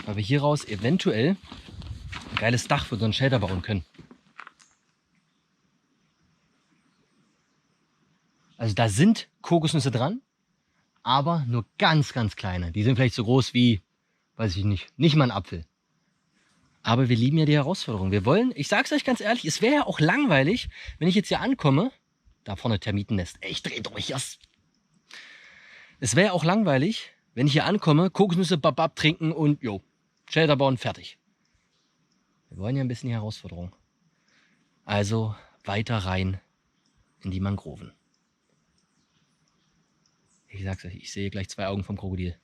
weil wir hieraus eventuell ein geiles Dach für so einen Shelter bauen können. Also da sind Kokosnüsse dran, aber nur ganz, ganz kleine. Die sind vielleicht so groß wie, weiß ich nicht mal ein Apfel. Aber wir lieben ja die Herausforderung. Wir wollen, ich sag's euch ganz ehrlich, es wäre ja auch langweilig, wenn ich jetzt hier ankomme. Da vorne Termitennest. Ey, ich dreh durch das. Es wäre ja auch langweilig, wenn ich hier ankomme, Kokosnüsse, babab trinken und Shelter bauen, fertig. Wir wollen ja ein bisschen die Herausforderung. Also weiter rein in die Mangroven. Ich sag's euch, ich sehe gleich 2 Augen vom Krokodil.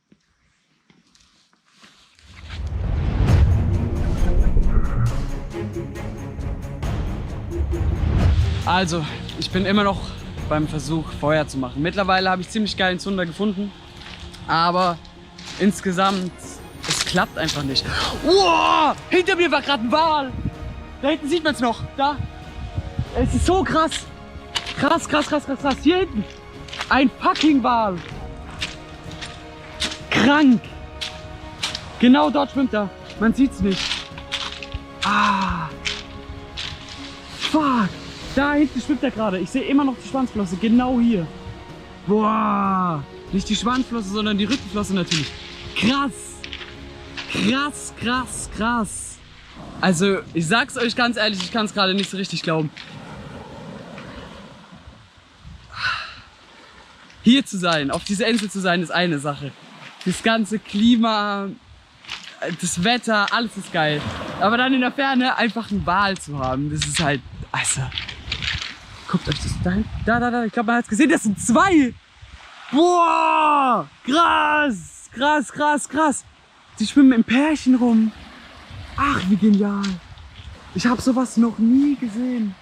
Also, ich bin immer noch beim Versuch, Feuer zu machen. Mittlerweile habe ich ziemlich geilen Zunder gefunden, aber insgesamt, es klappt einfach nicht. Wow, hinter mir war gerade ein Wal. Da hinten sieht man es noch. Da. Es ist so krass. Krass, krass, krass, krass, krass. Hier hinten. Ein fucking Wal. Krank. Genau dort schwimmt er. Man sieht's nicht. Ah. Fuck. Da hinten schwimmt er gerade. Ich sehe immer noch die Schwanzflosse. Genau hier. Boah. Nicht die Schwanzflosse, sondern die Rückenflosse natürlich. Krass. Krass, krass, krass. Also, ich sag's euch ganz ehrlich, ich kann es gerade nicht so richtig glauben. Hier zu sein, auf dieser Insel zu sein, ist eine Sache. Das ganze Klima, das Wetter, alles ist geil. Aber dann in der Ferne einfach einen Wal zu haben, das ist halt, also, guckt euch das da, ich glaube, man hat es gesehen, das sind 2. Boah, krass, krass, krass, krass. Die schwimmen im Pärchen rum. Ach, wie genial. Ich habe sowas noch nie gesehen.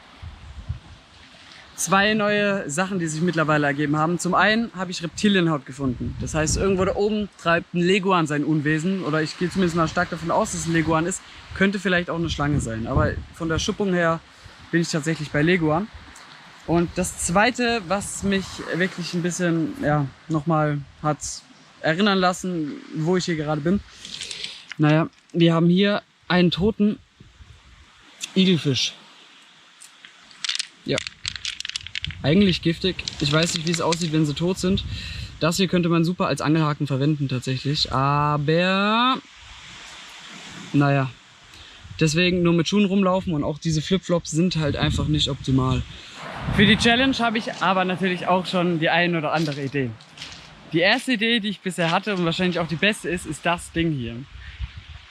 2 neue Sachen, die sich mittlerweile ergeben haben. Zum einen habe ich Reptilienhaut gefunden. Das heißt, irgendwo da oben treibt ein Leguan sein Unwesen. Oder ich gehe zumindest mal stark davon aus, dass es ein Leguan ist. Könnte vielleicht auch eine Schlange sein. Aber von der Schuppung her bin ich tatsächlich bei Leguan. Und das Zweite, was mich wirklich ein bisschen nochmal hat erinnern lassen, wo ich hier gerade bin. Naja, wir haben hier einen toten Igelfisch. Ja. Eigentlich giftig. Ich weiß nicht, wie es aussieht, wenn sie tot sind. Das hier könnte man super als Angelhaken verwenden tatsächlich. Aber naja. Deswegen nur mit Schuhen rumlaufen und auch diese Flipflops sind halt einfach nicht optimal. Für die Challenge habe ich aber natürlich auch schon die ein oder andere Idee. Die erste Idee, die ich bisher hatte und wahrscheinlich auch die beste ist das Ding hier.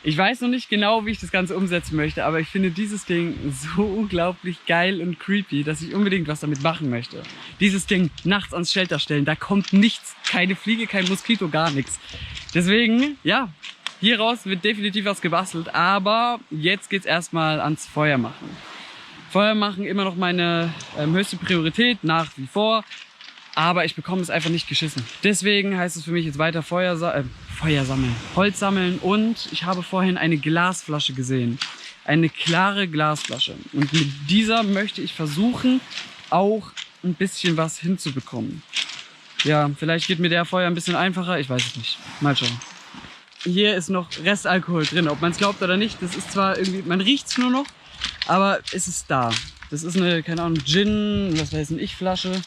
Ich weiß noch nicht genau, wie ich das Ganze umsetzen möchte, aber ich finde dieses Ding so unglaublich geil und creepy, dass ich unbedingt was damit machen möchte. Dieses Ding nachts ans Shelter stellen, da kommt nichts, keine Fliege, kein Moskito, gar nichts. Deswegen, ja, hier raus wird definitiv was gebastelt, aber jetzt geht's erstmal ans Feuer machen. Feuer machen immer noch meine höchste Priorität, nach wie vor. Aber ich bekomme es einfach nicht geschissen. Deswegen heißt es für mich jetzt weiter Feuer sammeln, Holz sammeln. Und ich habe vorhin eine Glasflasche gesehen. Eine klare Glasflasche. Und mit dieser möchte ich versuchen, auch ein bisschen was hinzubekommen. Ja, vielleicht geht mir der Feuer ein bisschen einfacher. Ich weiß es nicht. Mal schauen. Hier ist noch Restalkohol drin. Ob man es glaubt oder nicht, das ist zwar irgendwie, man riecht es nur noch, aber es ist da. Das ist eine, keine Ahnung, Gin, was weiß ich, Flasche.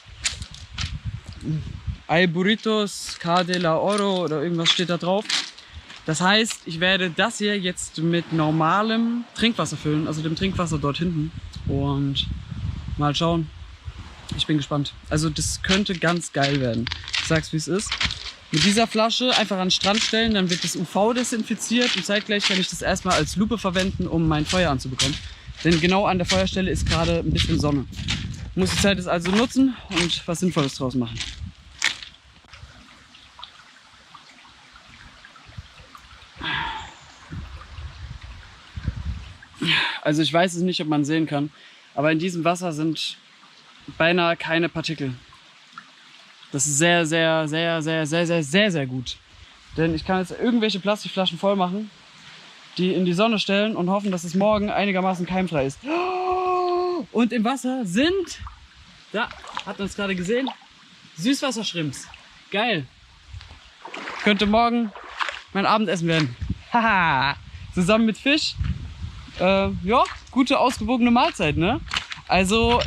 Ay Burritos, K de la Oro oder irgendwas steht da drauf. Das heißt, ich werde das hier jetzt mit normalem Trinkwasser füllen, also dem Trinkwasser dort hinten. Und mal schauen. Ich bin gespannt. Also das könnte ganz geil werden. Ich sag's, wie es ist. Mit dieser Flasche einfach an den Strand stellen, dann wird das UV desinfiziert und zeitgleich kann ich das erstmal als Lupe verwenden, um mein Feuer anzubekommen. Denn genau an der Feuerstelle ist gerade ein bisschen Sonne. Ich muss die Zeit jetzt also nutzen und was Sinnvolles draus machen. Also ich weiß es nicht, ob man sehen kann, aber in diesem Wasser sind beinahe keine Partikel. Das ist sehr, sehr, sehr, sehr, sehr, sehr, sehr, sehr gut. Denn ich kann jetzt irgendwelche Plastikflaschen voll machen, die in die Sonne stellen und hoffen, dass es morgen einigermaßen keimfrei ist. Und im Wasser sind, da hat man es gerade gesehen, Süßwasserschrimps. Geil. Könnte morgen mein Abendessen werden. Haha. Zusammen mit Fisch. Ja, gute, ausgewogene Mahlzeit, ne? Also,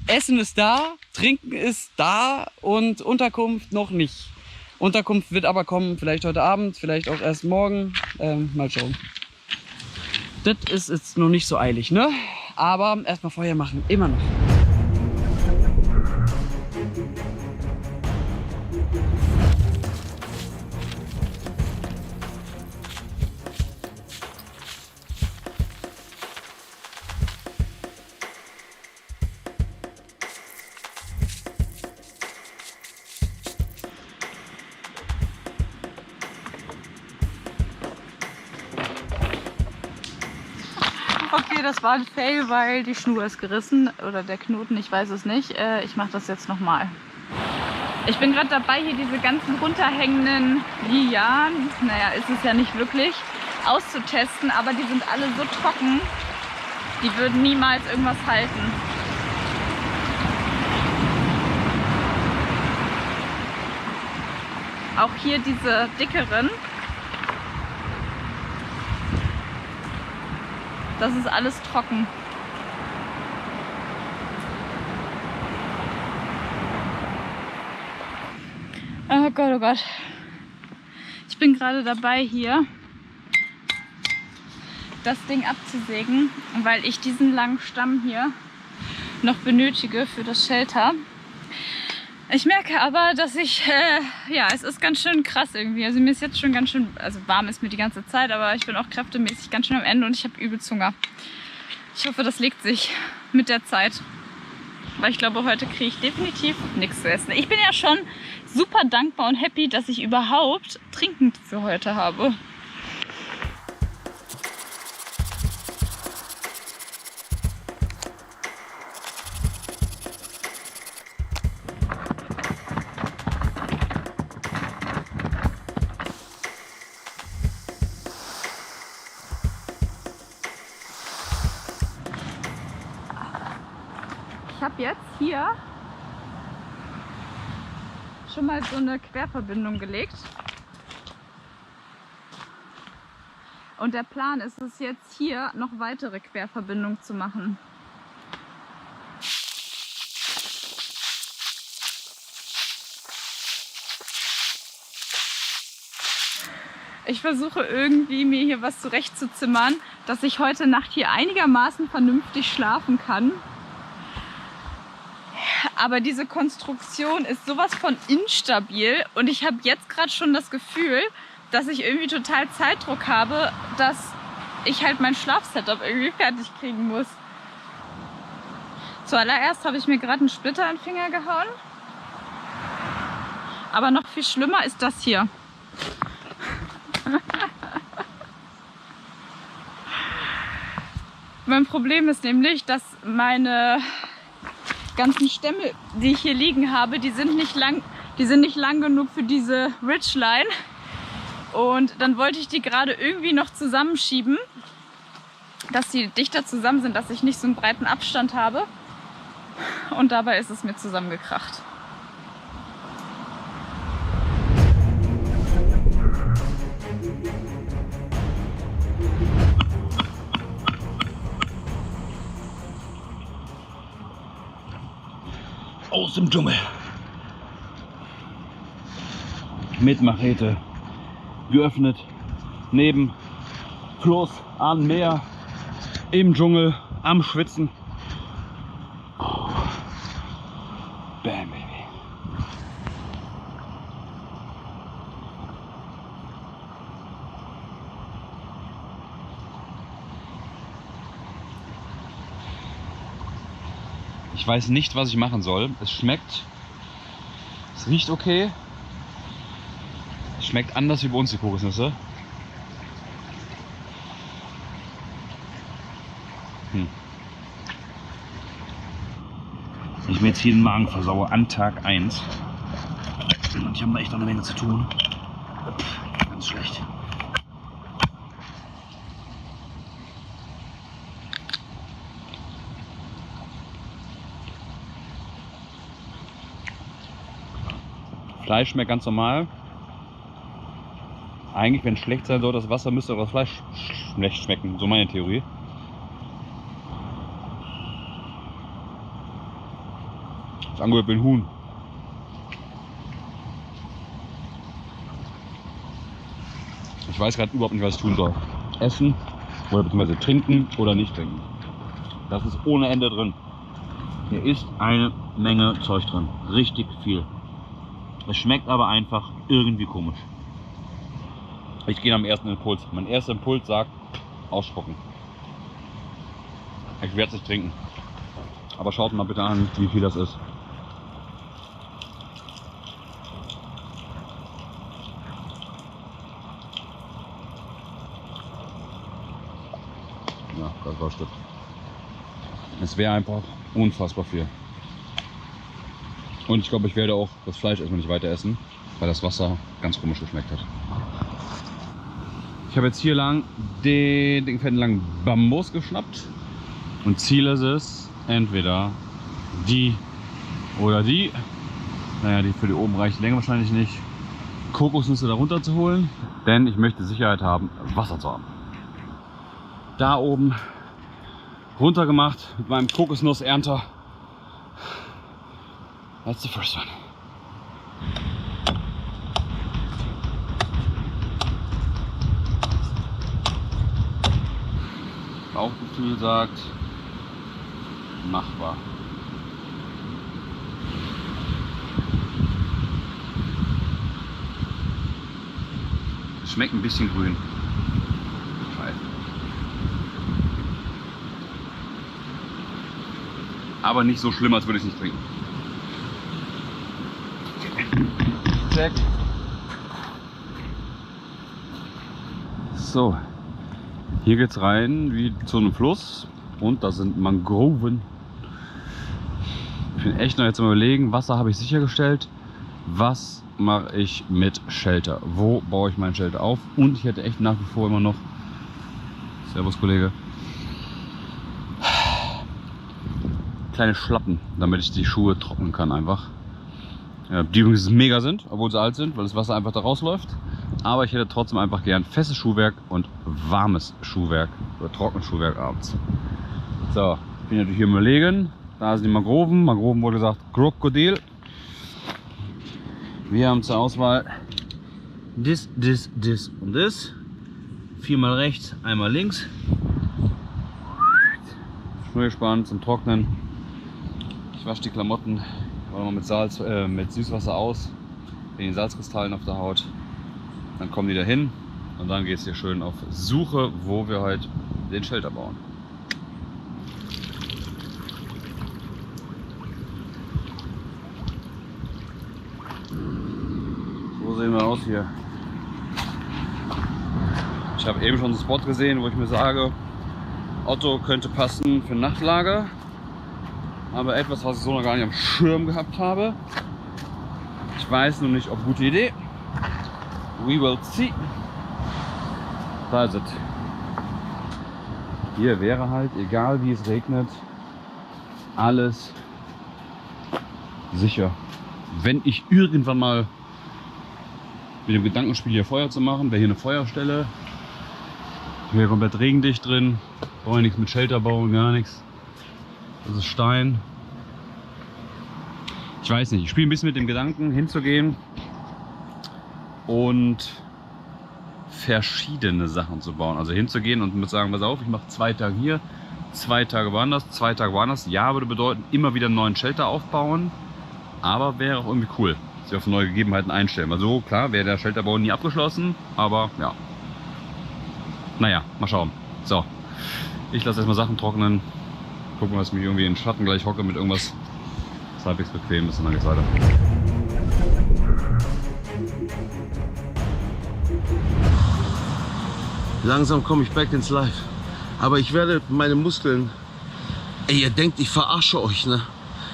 Essen ist da, Trinken ist da und Unterkunft noch nicht. Unterkunft wird aber kommen, vielleicht heute Abend, vielleicht auch erst morgen. Mal schauen. Das ist jetzt noch nicht so eilig, ne? Aber erstmal Feuer machen, immer noch. Okay, das war ein Fail, weil die Schnur ist gerissen oder der Knoten, ich weiß es nicht. Ich mache das jetzt nochmal. Ich bin gerade dabei, hier diese ganzen runterhängenden Lianen, naja, ist es ja nicht wirklich, auszutesten, aber die sind alle so trocken, die würden niemals irgendwas halten. Auch hier diese dickeren. Das ist alles trocken. Oh Gott, oh Gott. Ich bin gerade dabei, hier das Ding abzusägen, weil ich diesen langen Stamm hier noch benötige für das Shelter. Ich merke aber, dass ich, ja, es ist ganz schön krass irgendwie. Also mir ist jetzt schon ganz schön, also warm ist mir die ganze Zeit, aber ich bin auch kräftemäßig ganz schön am Ende und ich habe übelst Hunger. Ich hoffe, das legt sich mit der Zeit. Weil ich glaube, heute kriege ich definitiv nichts zu essen. Ich bin ja schon super dankbar und happy, dass ich überhaupt Trinken für heute habe. Ich habe jetzt hier schon mal so eine Querverbindung gelegt. Und der Plan ist es jetzt hier noch weitere Querverbindungen zu machen. Ich versuche irgendwie mir hier was zurechtzuzimmern, dass ich heute Nacht hier einigermaßen vernünftig schlafen kann. Aber diese Konstruktion ist sowas von instabil und ich habe jetzt gerade schon das Gefühl, dass ich irgendwie total Zeitdruck habe, dass ich halt mein Schlafsetup irgendwie fertig kriegen muss. Zuallererst habe ich mir gerade einen Splitter in den Finger gehauen. Aber noch viel schlimmer ist das hier. Mein Problem ist nämlich, dass meine ganzen Stämme, die ich hier liegen habe, die sind nicht lang genug für diese Ridgeline. Und dann wollte ich die gerade irgendwie noch zusammenschieben, dass sie dichter zusammen sind, dass ich nicht so einen breiten Abstand habe. Und dabei ist es mir zusammengekracht. Aus dem Dschungel. Mit Machete. Geöffnet. Neben Fluss, an Meer. Im Dschungel. Am Schwitzen. Bam, baby. Ich weiß nicht, was ich machen soll. Es schmeckt. Es riecht okay. Es schmeckt anders wie bei uns die Kokosnüsse. Ich mir jetzt hier den Magen versaue an Tag 1. Und ich habe da echt noch eine Menge zu tun. Ganz schlecht. Fleisch schmeckt ganz normal. Eigentlich, wenn es schlecht sein soll, das Wasser müsste aber das Fleisch schlecht schmecken. So meine Theorie. Das angehört wie ein Huhn. Ich weiß gerade überhaupt nicht, was ich tun soll. Essen oder beziehungsweise trinken oder nicht trinken. Das ist ohne Ende drin. Hier ist eine Menge Zeug drin. Richtig viel. Es schmeckt aber einfach irgendwie komisch. Ich gehe am ersten Impuls. Mein erster Impuls sagt, ausspucken. Ich werde es nicht trinken. Aber schaut mal bitte an, wie viel das ist. Ja, das war Stück. Es wäre einfach unfassbar viel. Und ich glaube, ich werde auch das Fleisch erstmal nicht weiter essen, weil das Wasser ganz komisch geschmeckt hat. Ich habe jetzt hier lang den fetten langen Bambus geschnappt und Ziel ist es, entweder die oder die, naja, die für die oben reicht länger wahrscheinlich nicht, Kokosnüsse darunter zu holen, denn ich möchte Sicherheit haben, Wasser zu haben. Da oben runter gemacht mit meinem Kokosnussernter. That's the first one. Bauchgefühl sagt, machbar. Schmeckt ein bisschen grün. Aber nicht so schlimm, als würde ich es nicht trinken. Check. So, hier geht's rein wie zu einem Fluss und da sind Mangroven. Ich bin echt noch jetzt am Überlegen, Wasser habe ich sichergestellt. Was mache ich mit Shelter? Wo baue ich mein Shelter auf? Und ich hätte echt nach wie vor immer noch, Servus Kollege, kleine Schlappen, damit ich die Schuhe trocknen kann einfach. Die übrigens mega sind, obwohl sie alt sind, weil das Wasser einfach da rausläuft. Aber ich hätte trotzdem einfach gern festes Schuhwerk und warmes Schuhwerk oder trockenes Schuhwerk abends. So, ich bin natürlich hier überlegen. Da sind die Mangroven. Mangroven wurde gesagt Krokodil. Wir haben zur Auswahl das und das. 4-mal rechts, einmal links. Schnurrspann zum Trocknen. Ich wasche die Klamotten mal mit Süßwasser aus, wegen den Salzkristallen auf der Haut. Dann kommen die dahin und dann geht es hier schön auf Suche, wo wir halt den Shelter bauen. So sehen wir aus hier. Ich habe eben schon einen Spot gesehen, wo ich mir sage, Otto könnte passen für ein Nachtlager. Aber etwas, was ich so noch gar nicht am Schirm gehabt habe. Ich weiß noch nicht, ob gute Idee. We will see. Da ist es. Hier wäre halt, egal wie es regnet, alles sicher. Wenn ich irgendwann mal mit dem Gedankenspiel hier Feuer zu machen, wäre hier eine Feuerstelle. Hier komplett regendicht drin. Brauche ich nichts mit Shelter bauen, gar nichts. Das ist Stein. Ich weiß nicht, ich spiele ein bisschen mit dem Gedanken hinzugehen und verschiedene Sachen zu bauen. Also hinzugehen und mit sagen, pass auf, ich mache 2 Tage hier, 2 Tage woanders, 2 Tage woanders. Ja, würde bedeuten, immer wieder einen neuen Shelter aufbauen, aber wäre auch irgendwie cool, sich auf neue Gegebenheiten einstellen. Also klar, wäre der Shelterbau nie abgeschlossen, aber ja. Naja, mal schauen. So, ich lasse erstmal Sachen trocknen. Gucken, dass ich mich irgendwie in den Schatten gleich hocke mit irgendwas, was halbwegs bequem ist, und dann geht's weiter. Langsam komme ich back ins Live. Aber ich werde meine Muskeln... Ey, ihr denkt, ich verarsche euch, ne?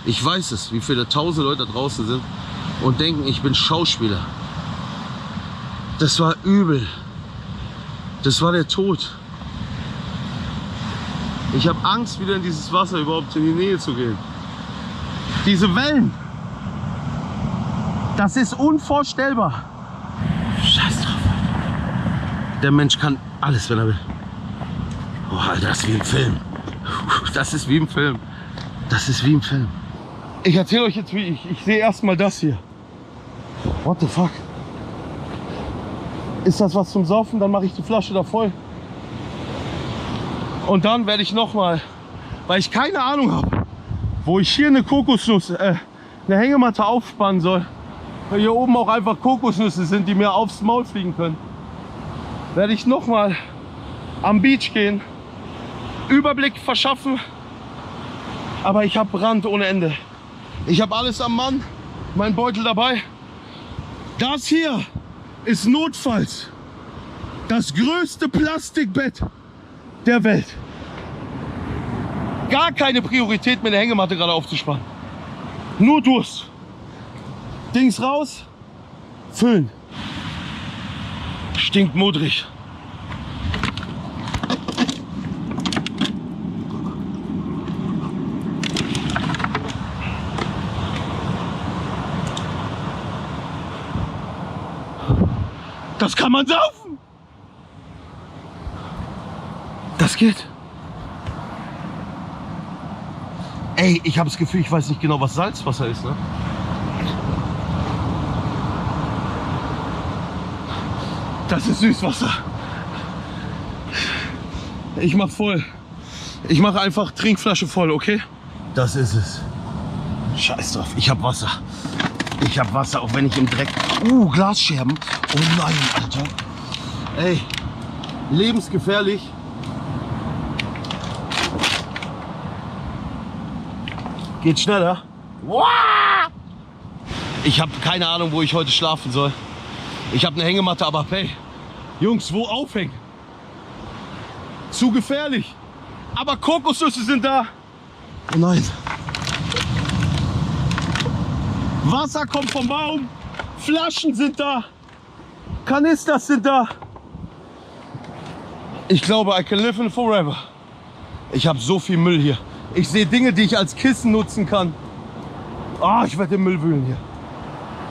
Ich weiß es, wie viele 1000 Leute da draußen sind und denken, ich bin Schauspieler. Das war übel. Das war der Tod. Ich habe Angst, wieder in dieses Wasser überhaupt in die Nähe zu gehen. Diese Wellen, das ist unvorstellbar. Scheiß drauf. Der Mensch kann alles, wenn er will. Oh, Alter, das ist wie im Film. Das ist wie im Film. Das ist wie im Film. Ich erzähle euch jetzt, wie ich sehe erstmal das hier. What the fuck? Ist das was zum Saufen? Dann mache ich die Flasche da voll. Und dann werde ich nochmal, weil ich keine Ahnung habe, wo ich hier eine Kokosnuss, eine Hängematte aufspannen soll, weil hier oben auch einfach Kokosnüsse sind, die mir aufs Maul fliegen können, werde ich nochmal am Beach gehen, Überblick verschaffen, aber ich habe Brand ohne Ende. Ich habe alles am Mann, mein Beutel dabei. Das hier ist notfalls das größte Plastikbett der Welt. Gar keine Priorität, mir eine Hängematte gerade aufzuspannen. Nur Durst. Dings raus, füllen. Stinkt modrig. Das kann man saufen. Das geht. Ey, ich habe das Gefühl, ich weiß nicht genau, was Salzwasser ist, ne? Das ist Süßwasser. Ich mach voll. Ich mache einfach Trinkflasche voll, okay? Das ist es. Scheiß drauf, ich hab Wasser. Ich hab Wasser, auch wenn ich im Dreck... Glasscherben. Oh nein, Alter. Ey, lebensgefährlich. Geht schneller. Ich habe keine Ahnung, wo ich heute schlafen soll. Ich habe eine Hängematte, aber hey, Jungs, wo aufhängen? Zu gefährlich. Aber Kokosnüsse sind da. Oh nein. Wasser kommt vom Baum. Flaschen sind da. Kanisters sind da. Ich glaube, I can live in forever. Ich habe so viel Müll hier. Ich sehe Dinge, die ich als Kissen nutzen kann. Oh, ich werde den Müll wühlen hier.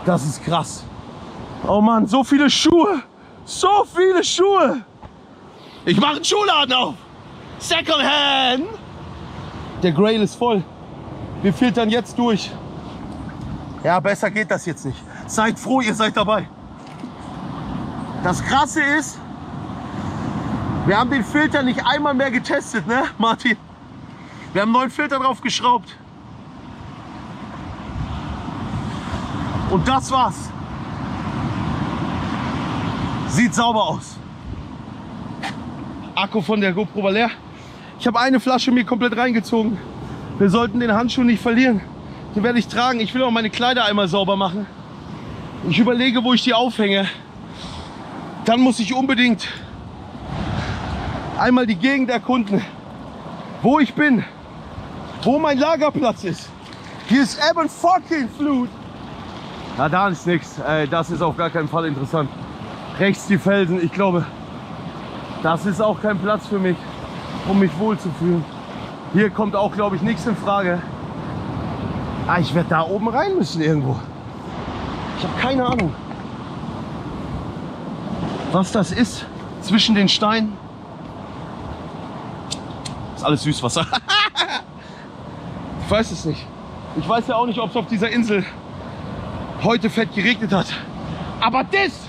Das ist krass. Oh Mann, so viele Schuhe. So viele Schuhe. Ich mache einen Schuhladen auf. Second Hand. Der Grail ist voll. Wir filtern jetzt durch. Ja, besser geht das jetzt nicht. Seid froh, ihr seid dabei. Das Krasse ist, wir haben den Filter nicht einmal mehr getestet, ne, Martin? Wir haben einen neuen Filter drauf geschraubt. Und das war's. Sieht sauber aus. Akku von der GoPro war leer. Ich habe eine Flasche mir komplett reingezogen. Wir sollten den Handschuh nicht verlieren. Den werde ich tragen. Ich will auch meine Kleider einmal sauber machen. Ich überlege, wo ich die aufhänge. Dann muss ich unbedingt einmal die Gegend erkunden, wo ich bin, wo mein Lagerplatz ist. Hier ist Ebb and fucking Flut. Na, da ist nichts. Das ist auf gar keinen Fall interessant. Rechts die Felsen. Ich glaube, das ist auch kein Platz für mich, um mich wohlzufühlen. Hier kommt auch, glaube ich, nichts in Frage. Ich werde da oben rein müssen irgendwo. Ich habe keine Ahnung, was das ist zwischen den Steinen. Ist alles Süßwasser. Ich weiß es nicht. Ich weiß ja auch nicht, ob es auf dieser Insel heute fett geregnet hat. Aber this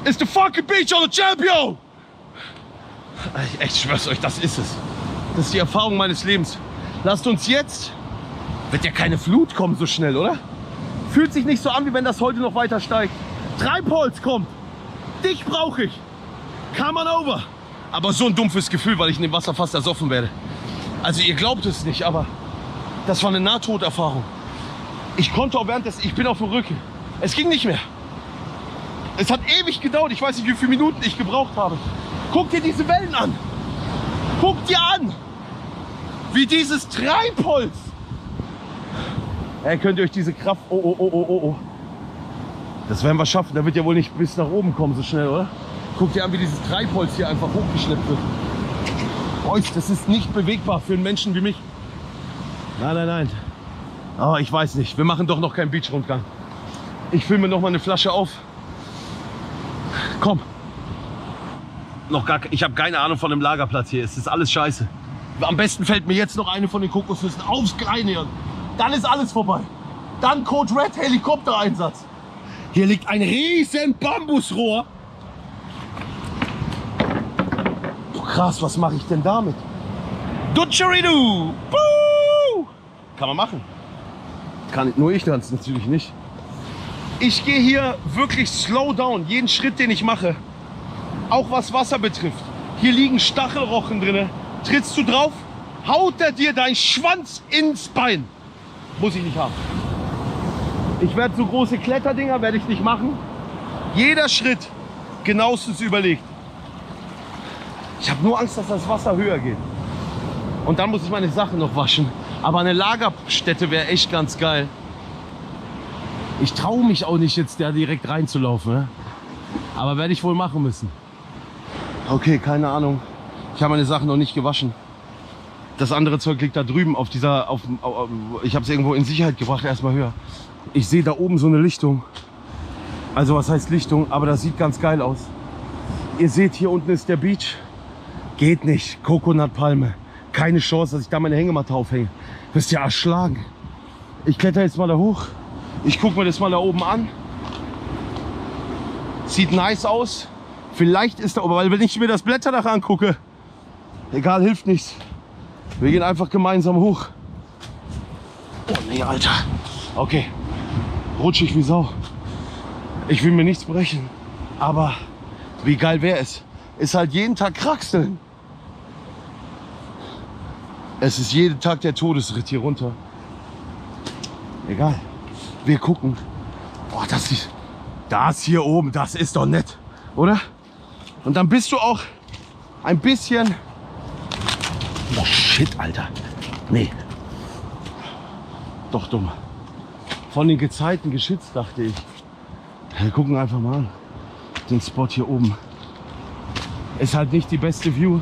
is the fucking beach on the champion! Ich echt schwör's euch, das ist es. Das ist die Erfahrung meines Lebens. Lasst uns jetzt... Wird ja keine Flut kommen so schnell, oder? Fühlt sich nicht so an, wie wenn das heute noch weiter steigt. Treibholz kommt. Dich brauche ich. Come on over. Aber so ein dumpfes Gefühl, weil ich in dem Wasser fast ersoffen werde. Also ihr glaubt es nicht, aber das war eine Nahtoderfahrung. Ich konnte auch ich bin auf dem Rücken. Es ging nicht mehr. Es hat ewig gedauert. Ich weiß nicht, wie viele Minuten ich gebraucht habe. Guck dir diese Wellen an. Guck dir an, wie dieses Treibholz. Könnt ihr euch diese Kraft... Oh. Das werden wir schaffen. Da wird ja wohl nicht bis nach oben kommen so schnell, oder? Guck dir an, wie dieses Treibholz hier einfach hochgeschleppt wird. Das ist nicht bewegbar für einen Menschen wie mich. Nein. Oh, ich weiß nicht. Wir machen doch noch keinen Beachrundgang. Ich fülle mir noch mal eine Flasche auf. Komm. Ich habe keine Ahnung von dem Lagerplatz hier. Es ist alles scheiße. Am besten fällt mir jetzt noch eine von den Kokosnüssen aufs Kleine. Dann ist alles vorbei. Dann Code Red Helikoptereinsatz. Hier liegt ein riesen Bambusrohr. Krass, was mache ich denn damit? Dutscheridu! Kann man machen. Nur ich das natürlich nicht. Ich gehe hier wirklich slow down. Jeden Schritt, den ich mache. Auch was Wasser betrifft. Hier liegen Stachelrochen drin. Trittst du drauf, haut er dir deinen Schwanz ins Bein. Muss ich nicht haben. Ich werde so große Kletterdinger werde ich nicht machen. Jeder Schritt genauestens überlegt. Ich habe nur Angst, dass das Wasser höher geht. Und dann muss ich meine Sachen noch waschen. Aber eine Lagerstätte wäre echt ganz geil. Ich traue mich auch nicht jetzt da direkt reinzulaufen. Ne? Aber werde ich wohl machen müssen. Okay, keine Ahnung. Ich habe meine Sachen noch nicht gewaschen. Das andere Zeug liegt da drüben auf dieser... ich habe es irgendwo in Sicherheit gebracht, erstmal höher. Ich sehe da oben so eine Lichtung. Also was heißt Lichtung? Aber das sieht ganz geil aus. Ihr seht, hier unten ist der Beach. Geht nicht. Coconut-Palme. Keine Chance, dass ich da meine Hängematte aufhänge. Wirst ja erschlagen. Ich kletter jetzt mal da hoch. Ich gucke mir das mal da oben an. Sieht nice aus. Vielleicht ist da... Aber wenn ich mir das Blätterdach angucke... Egal, hilft nichts. Wir gehen einfach gemeinsam hoch. Oh nee, Alter. Okay. Rutschig wie Sau. Ich will mir nichts brechen. Aber wie geil wäre es? Ist halt jeden Tag Kraxeln. Es ist jeden Tag der Todesritt hier runter. Egal. Wir gucken. Boah, das hier oben, das ist doch nett. Oder? Und dann bist du auch ein bisschen... Oh shit, Alter. Nee. Doch dumm. Von den Gezeiten geschützt, dachte ich. Wir gucken einfach mal an. Den Spot hier oben. Ist halt nicht die beste View.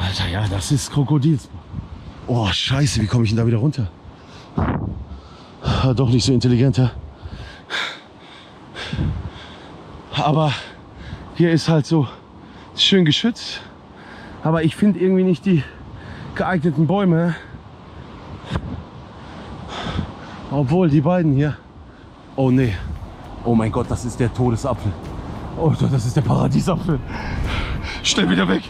Alter, ja, das ist Krokodils. Oh, scheiße, wie komme ich denn da wieder runter? Doch nicht so intelligent, ja. Aber hier ist halt so schön geschützt. Aber ich finde irgendwie nicht die geeigneten Bäume. Obwohl die beiden hier. Oh nee. Oh mein Gott, das ist der Todesapfel. Oh, das ist der Paradiesapfel. Schnell wieder weg.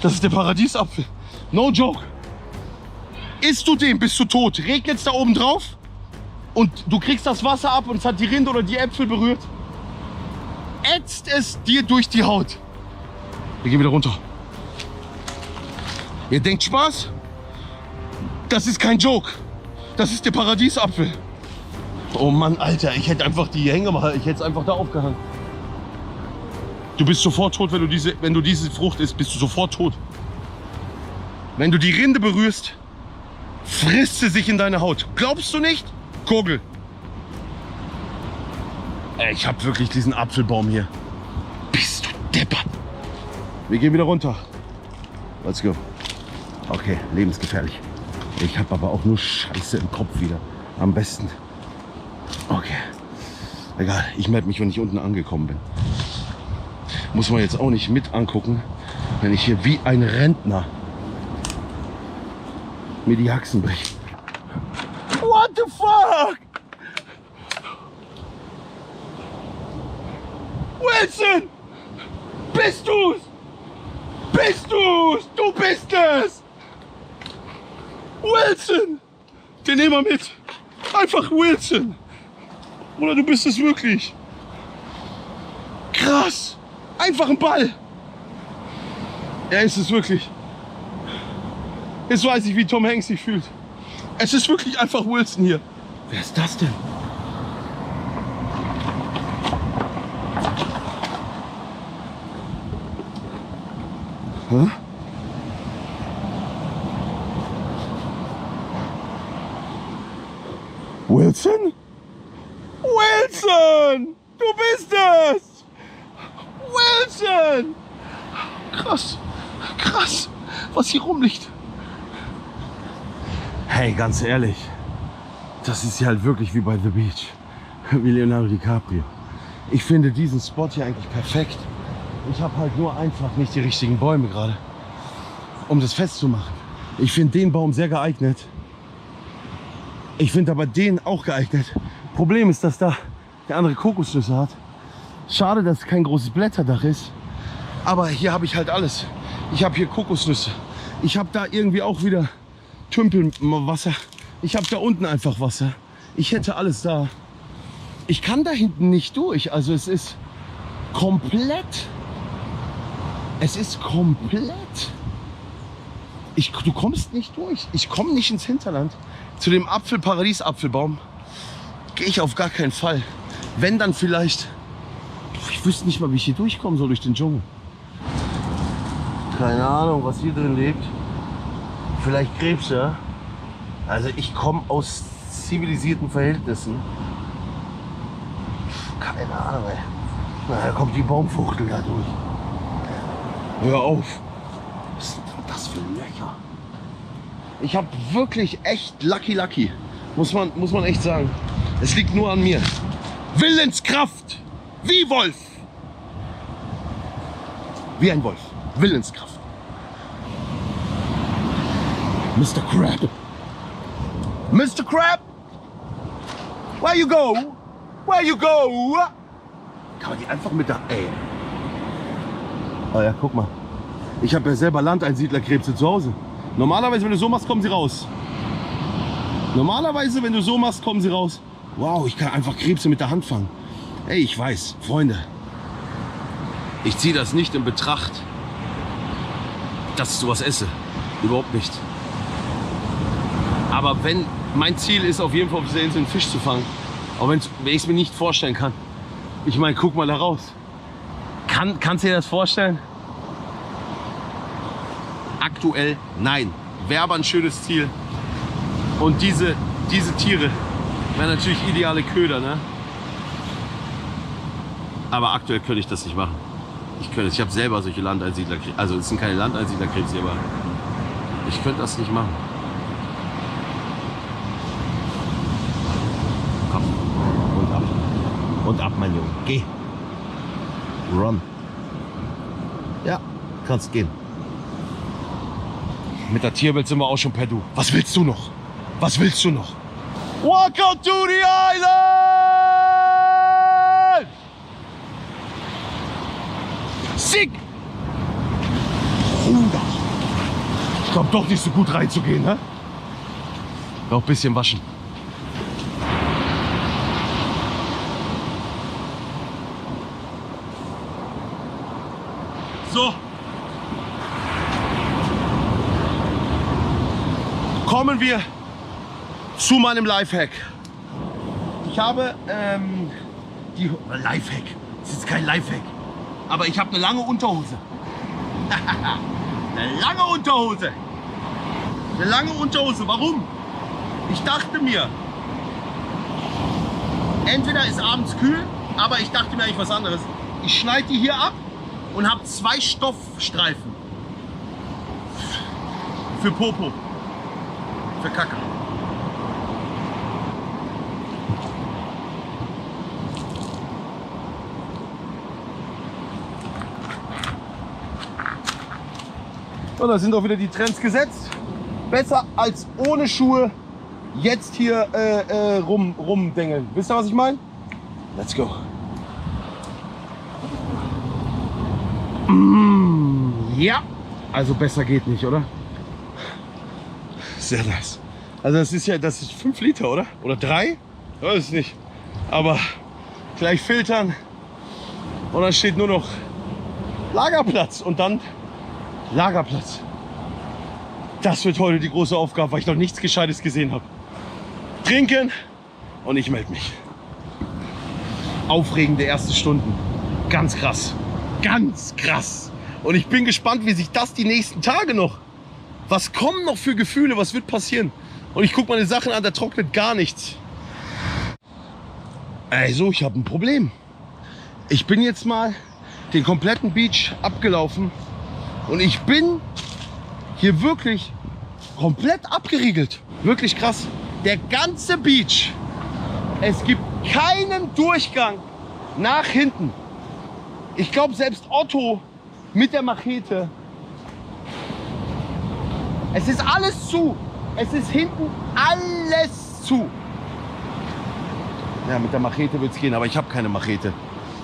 Das ist der Paradiesapfel. No joke. Isst du den, bist du tot. Regnet's da oben drauf und du kriegst das Wasser ab und es hat die Rinde oder die Äpfel berührt. Ätzt es dir durch die Haut. Wir gehen wieder runter. Ihr denkt Spaß? Das ist kein Joke. Das ist der Paradiesapfel. Oh Mann, Alter, ich hätte einfach die Hängematte, ich hätte es einfach da aufgehangen. Du bist sofort tot, wenn du diese Frucht isst, bist du sofort tot. Wenn du die Rinde berührst, frisst sie sich in deine Haut. Glaubst du nicht? Kugel. Ey, ich hab wirklich diesen Apfelbaum hier. Bist du deppert? Wir gehen wieder runter. Let's go. Okay, lebensgefährlich. Ich hab aber auch nur Scheiße im Kopf wieder. Am besten. Okay. Egal, ich melde mich, wenn ich unten angekommen bin. Muss man jetzt auch nicht mit angucken, wenn ich hier wie ein Rentner mir die Haxen breche. What the fuck? Wilson! Bist du's? Bist du's? Du bist es! Wilson! Den nehmen wir mit. Einfach Wilson. Oder du bist es wirklich. Krass. Einfach ein Ball. Er ist es wirklich. Jetzt weiß ich, wie Tom Hanks sich fühlt. Es ist wirklich einfach Wilson hier. Wer ist das denn? Hä? Wilson? Wilson! Du bist es! Wilson! Krass, krass, was hier rumliegt. Hey, ganz ehrlich, das ist ja halt wirklich wie bei The Beach, wie Leonardo DiCaprio. Ich finde diesen Spot hier eigentlich perfekt. Ich habe halt nur einfach nicht die richtigen Bäume gerade, um das festzumachen. Ich finde den Baum sehr geeignet. Ich finde aber den auch geeignet. Problem ist, dass da der andere Kokosnüsse hat. Schade, dass es kein großes Blätterdach ist. Aber hier habe ich halt alles. Ich habe hier Kokosnüsse. Ich habe da irgendwie auch wieder Tümpelwasser. Ich habe da unten einfach Wasser. Ich hätte alles da. Ich kann da hinten nicht durch. Also es ist komplett. Es ist komplett. Du kommst nicht durch. Ich komme nicht ins Hinterland. Zu dem Paradiesapfelbaum gehe ich auf gar keinen Fall. Wenn, dann vielleicht. Ich wüsste nicht mal, wie ich hier durchkommen soll durch den Dschungel. Keine Ahnung, was hier drin lebt. Vielleicht Krebs, ja. Also ich komme aus zivilisierten Verhältnissen. Keine Ahnung, ey. Na, da kommt die Baumfuchtel da durch. Hör auf. Was sind denn das für Löcher? Ich habe wirklich echt lucky. Muss man echt sagen. Es liegt nur an mir. Willenskraft. Wie Wolf. Wie ein Wolf. Willenskraft. Mr. Crab. Mr. Crab. Where you go? Where you go? Kann man die einfach mit da... Ey. Oh ja, guck mal. Ich habe ja selber Landeinsiedlerkrebse zu Hause. Normalerweise, wenn du so machst, kommen sie raus. Normalerweise, wenn du so machst, kommen sie raus. Wow, ich kann einfach Krebse mit der Hand fangen. Ey, ich weiß, Freunde. Ich ziehe das nicht in Betracht, dass ich sowas esse. Überhaupt nicht. Aber wenn mein Ziel ist, auf jeden Fall auf dieser Insel einen Fisch zu fangen, auch wenn ich es mir nicht vorstellen kann. Ich meine, guck mal da raus. Kannst du dir das vorstellen? Aktuell nein. Wäre aber ein schönes Ziel. Und diese Tiere wären natürlich ideale Köder, ne? Aber aktuell könnte ich das nicht machen. Ich habe selber solche Landeinsiedlerkrebse. Also es sind keine Landeinsiedlerkrebse, aber ich könnte das nicht machen. Komm. Und ab. Und ab, mein Junge. Geh. Run. Ja, kannst gehen. Mit der Tierwelt sind wir auch schon per Du. Was willst du noch? Was willst du noch? Welcome to the island! Sick! Ich glaube doch nicht so gut reinzugehen, ne? Noch ein bisschen waschen. So. Kommen wir zu meinem Lifehack. Ich habe Lifehack. Das ist kein Lifehack. Aber ich habe eine lange Unterhose. Eine lange Unterhose. Eine lange Unterhose. Warum? Ich dachte mir, entweder ist abends kühl, aber ich dachte mir eigentlich was anderes. Ich schneide die hier ab und habe 2 Stoffstreifen. Für Popo. Für Kacke. Und da sind auch wieder die Trends gesetzt. Besser als ohne Schuhe jetzt hier rumdengeln. Wisst ihr, was ich meine? Let's go. Ja, also besser geht nicht, oder? Sehr nice. Also das ist 5 Liter, oder? Oder 3? Ich weiß es nicht. Aber gleich filtern und dann steht nur noch Lagerplatz und dann Lagerplatz. Das wird heute die große Aufgabe, weil ich noch nichts Gescheites gesehen habe. Trinken und ich melde mich. Aufregende erste Stunden. Ganz krass. Ganz krass. Und ich bin gespannt, wie sich das die nächsten Tage noch... Was kommen noch für Gefühle? Was wird passieren? Und ich gucke meine Sachen an, da trocknet gar nichts. Also, ich habe ein Problem. Ich bin jetzt mal den kompletten Beach abgelaufen. Und ich bin hier wirklich komplett abgeriegelt. Wirklich krass. Der ganze Beach. Es gibt keinen Durchgang nach hinten. Ich glaube, selbst Otto mit der Machete. Es ist alles zu. Es ist hinten alles zu. Ja, mit der Machete wird es gehen, aber ich habe keine Machete.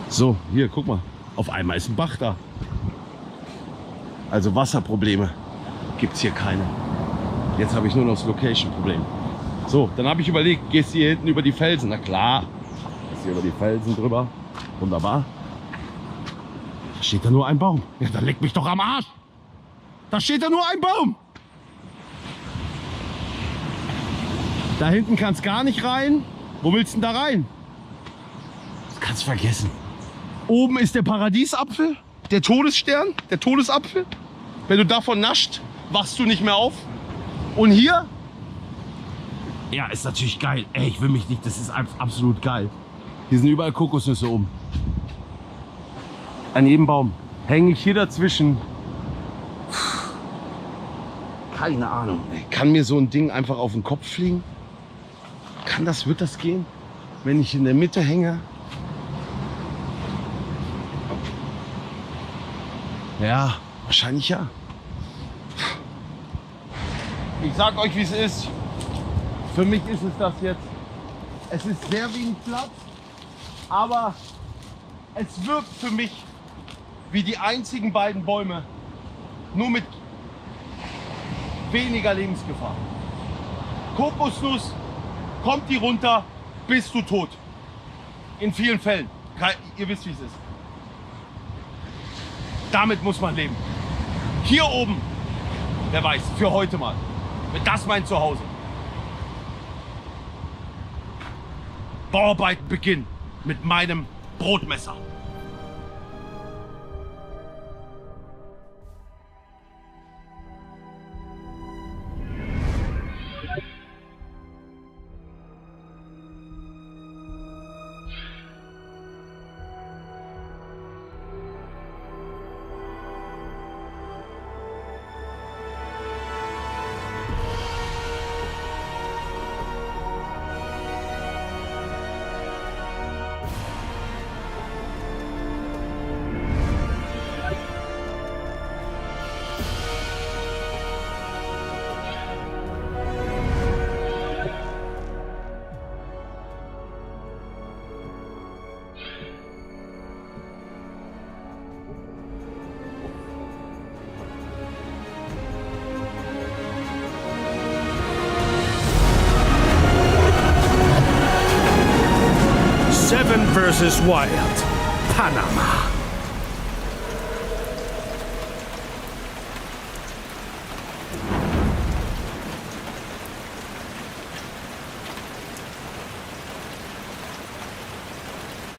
So, hier, guck mal. Auf einmal ist ein Bach da. Also Wasserprobleme gibt es hier keine. Jetzt habe ich nur noch das Location-Problem. So, dann habe ich überlegt, gehst du hier hinten über die Felsen? Na klar, gehst hier über die Felsen drüber. Wunderbar. Da steht da nur ein Baum. Ja, dann leck mich doch am Arsch. Da steht da nur ein Baum. Da hinten kannst gar nicht rein. Wo willst du denn da rein? Das kannst du vergessen. Oben ist der Paradiesapfel, der Todesstern, der Todesapfel. Wenn du davon nascht, wachst du nicht mehr auf. Und hier, ja, ist natürlich geil. Ey, ich will mich nicht, das ist absolut geil. Hier sind überall Kokosnüsse oben. An jedem Baum. Hänge ich hier dazwischen. Keine Ahnung. Kann mir so ein Ding einfach auf den Kopf fliegen? Wird das gehen? Wenn ich in der Mitte hänge? Ja, wahrscheinlich ja. Ich sag euch, wie es ist. Für mich ist es das jetzt. Es ist sehr wie ein Platz, aber es wirkt für mich wie die einzigen beiden Bäume, nur mit weniger Lebensgefahr. Kokosnuss, kommt die runter, bist du tot. In vielen Fällen. Ihr wisst, wie es ist. Damit muss man leben. Hier oben, wer weiß, für heute mal. Wird das mein Zuhause. Bauarbeiten beginnen mit meinem Brotmesser. Seven vs. Wild, Panama.